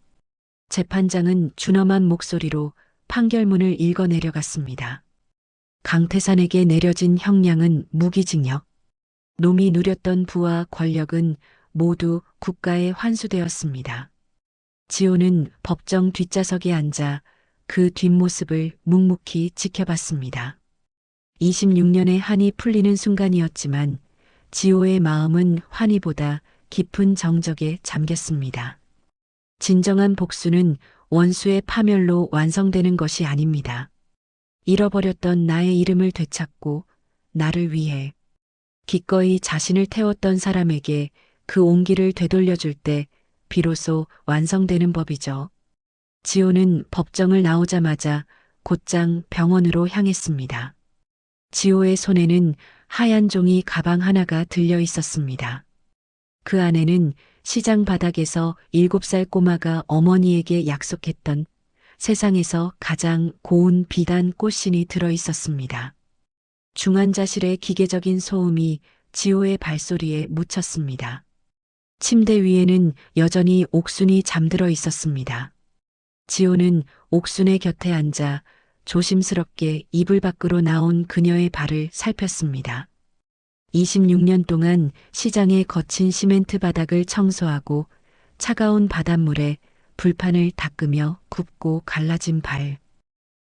재판장은 준엄한 목소리로 판결문을 읽어내려갔습니다. 강태산에게 내려진 형량은 무기징역. 놈이 누렸던 부와 권력은 모두 국가에 환수되었습니다. 지호는 법정 뒷좌석에 앉아 그 뒷모습을 묵묵히 지켜봤습니다. 26년의 한이 풀리는 순간이었지만 지호의 마음은 환희보다 깊은 정적에 잠겼습니다. 진정한 복수는 원수의 파멸로 완성되는 것이 아닙니다. 잃어버렸던 나의 이름을 되찾고 나를 위해 기꺼이 자신을 태웠던 사람에게 그 온기를 되돌려줄 때 비로소 완성되는 법이죠. 지호는 법정을 나오자마자 곧장 병원으로 향했습니다. 지호의 손에는 하얀 종이 가방 하나가 들려 있었습니다. 그 안에는 시장 바닥에서 7살 꼬마가 어머니에게 약속했던 세상에서 가장 고운 비단 꽃신이 들어 있었습니다. 중환자실의 기계적인 소음이 지호의 발소리에 묻혔습니다. 침대 위에는 여전히 옥순이 잠들어 있었습니다. 지호는 옥순의 곁에 앉아 조심스럽게 이불 밖으로 나온 그녀의 발을 살폈습니다. 26년 동안 시장의 거친 시멘트 바닥을 청소하고 차가운 바닷물에 불판을 닦으며 굽고 갈라진 발.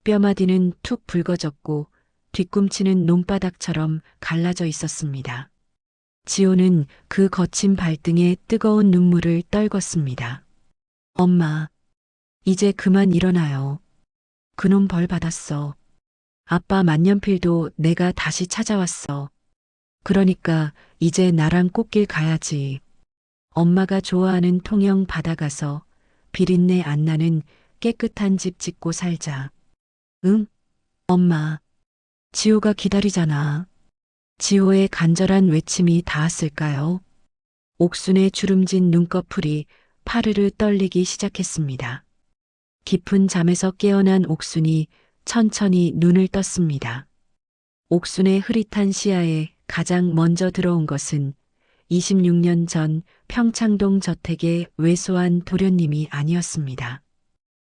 뼈마디는 툭 붉어졌고 뒤꿈치는 논바닥처럼 갈라져 있었습니다. 지호는 그 거친 발등에 뜨거운 눈물을 떨궜습니다. 엄마, 이제 그만 일어나요. 그놈 벌 받았어. 아빠 만년필도 내가 다시 찾아왔어. 그러니까 이제 나랑 꽃길 가야지. 엄마가 좋아하는 통영 바다 가서 비린내 안 나는 깨끗한 집 짓고 살자. 응? 엄마. 지호가 기다리잖아. 지호의 간절한 외침이 닿았을까요? 옥순의 주름진 눈꺼풀이 파르르 떨리기 시작했습니다. 깊은 잠에서 깨어난 옥순이 천천히 눈을 떴습니다. 옥순의 흐릿한 시야에 가장 먼저 들어온 것은 26년 전 평창동 저택의 왜소한 도련님이 아니었습니다.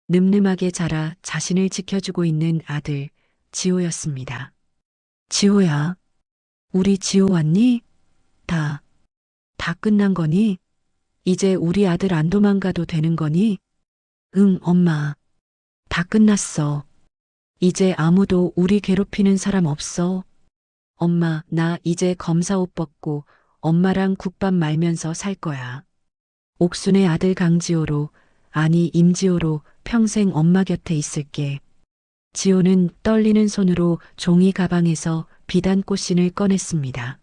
늠름하게 자라 자신을 지켜주고 있는 아들 지호였습니다. 지호야, 우리 지호 왔니? 다 끝난 거니? 이제 우리 아들 안 도망가도 되는 거니? 응, 엄마. 다 끝났어. 이제 아무도 우리 괴롭히는 사람 없어. 엄마, 나 이제 검사 옷 벗고 엄마랑 국밥 말면서 살 거야. 옥순의 아들 강지호로, 아니 임지호로 평생 엄마 곁에 있을게. 지호는 떨리는 손으로 종이 가방에서 비단 꽃신을 꺼냈습니다.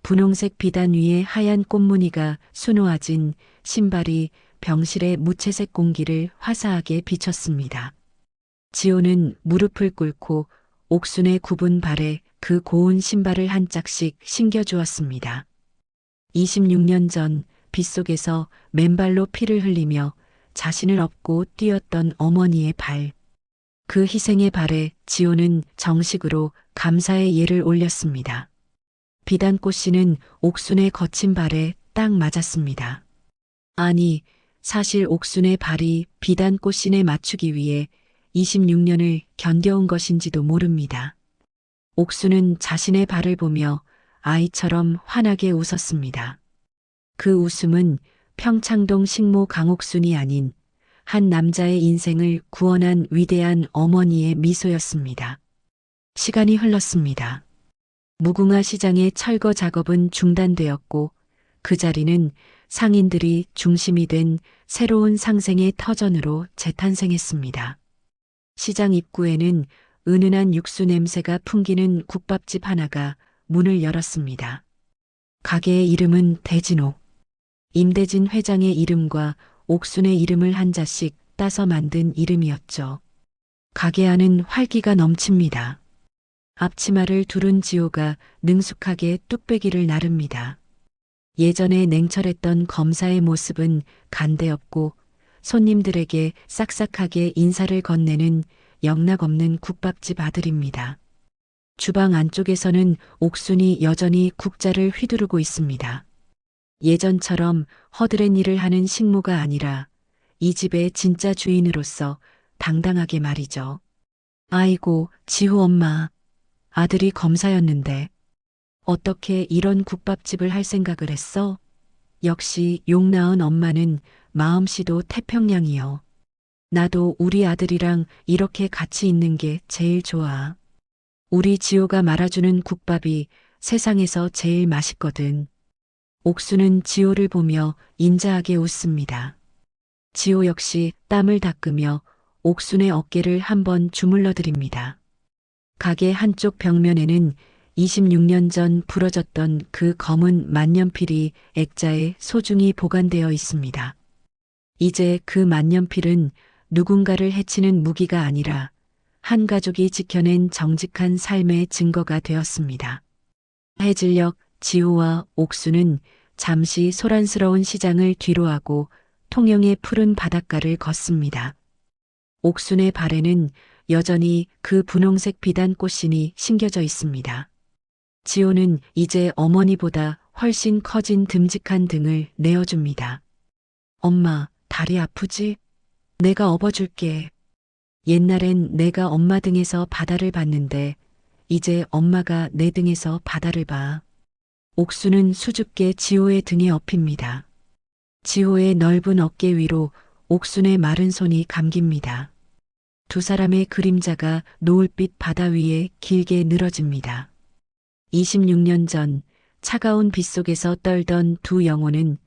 분홍색 비단 위에 하얀 꽃무늬가 수놓아진 신발이 병실의 무채색 공기를 화사하게 비췄습니다. 지호는 무릎을 꿇고 옥순의 굽은 발에 그 고운 신발을 한 짝씩 신겨주었습니다. 26년 전 빗속에서 맨발로 피를 흘리며 자신을 업고 뛰었던 어머니의 발. 그 희생의 발에 지호는 정식으로 감사의 예를 올렸습니다. 비단꽃씨는 옥순의 거친 발에 딱 맞았습니다. 아니, 사실 옥순의 발이 비단꽃신에 맞추기 위해 26년을 견뎌온 것인지도 모릅니다. 옥순은 자신의 발을 보며 아이처럼 환하게 웃었습니다. 그 웃음은 평창동 식모 강옥순이 아닌 한 남자의 인생을 구원한 위대한 어머니의 미소였습니다. 시간이 흘렀습니다. 무궁화 시장의 철거 작업은 중단되었고 그 자리는 상인들이 중심이 된 새로운 상생의 터전으로 재탄생했습니다. 시장 입구에는 은은한 육수 냄새가 풍기는 국밥집 하나가 문을 열었습니다. 가게의 이름은 대진옥. 임대진 회장의 이름과 옥순의 이름을 한 자씩 따서 만든 이름이었죠. 가게 안은 활기가 넘칩니다. 앞치마를 두른 지호가 능숙하게 뚝배기를 나릅니다. 예전에 냉철했던 검사의 모습은 간대없고 손님들에게 싹싹하게 인사를 건네는 영락없는 국밥집 아들입니다. 주방 안쪽에서는 옥순이 여전히 국자를 휘두르고 있습니다. 예전처럼 허드렛 일을 하는 식모가 아니라 이 집의 진짜 주인으로서 당당하게 말이죠. 아이고, 지호 엄마. 아들이 검사였는데 어떻게 이런 국밥집을 할 생각을 했어? 역시 욕 나은 엄마는 마음씨도 태평양이요. 나도 우리 아들이랑 이렇게 같이 있는 게 제일 좋아. 우리 지호가 말아주는 국밥이 세상에서 제일 맛있거든. 옥수는 지호를 보며 인자하게 웃습니다. 지호 역시 땀을 닦으며 옥순의 어깨를 한번 주물러 드립니다. 가게 한쪽 벽면에는 26년 전 부러졌던 그 검은 만년필이 액자에 소중히 보관되어 있습니다. 이제 그 만년필은 누군가를 해치는 무기가 아니라 한 가족이 지켜낸 정직한 삶의 증거가 되었습니다. 해질녘 지호와 옥수는 잠시 소란스러운 시장을 뒤로하고 통영의 푸른 바닷가를 걷습니다. 옥순의 발에는 여전히 그 분홍색 비단꽃신이 심겨져 있습니다. 지호는 이제 어머니보다 훨씬 커진 듬직한 등을 내어줍니다. 엄마, 다리 아프지? 내가 업어줄게. 옛날엔 내가 엄마 등에서 바다를 봤는데 이제 엄마가 내 등에서 바다를 봐. 옥수는 수줍게 지호의 등에 엎입니다. 지호의 넓은 어깨 위로 옥순의 마른 손이 감깁니다. 두 사람의 그림자가 노을빛 바다 위에 길게 늘어집니다. 26년 전 차가운 빗속에서 떨던 두 영혼은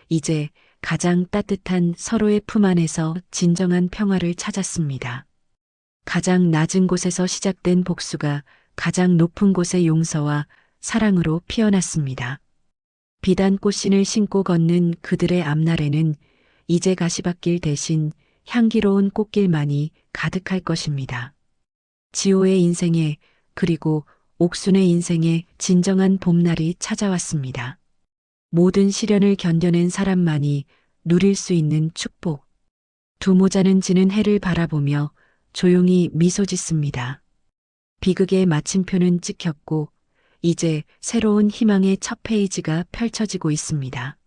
이제 가장 따뜻한 서로의 품 안에서 진정한 평화를 찾았습니다. 가장 낮은 곳에서 시작된 복수가 가장 높은 곳의 용서와 사랑으로 피어났습니다. 비단꽃신을 신고 걷는 그들의 앞날에는 이제 가시밭길 대신 향기로운 꽃길만이 가득할 것입니다. 지호의 인생에 그리고 옥순의 인생에 진정한 봄날이 찾아왔습니다. 모든 시련을 견뎌낸 사람만이 누릴 수 있는 축복. 두 모자는 지는 해를 바라보며 조용히 미소 짓습니다. 비극의 마침표는 찍혔고 이제 새로운 희망의 첫 페이지가 펼쳐지고 있습니다.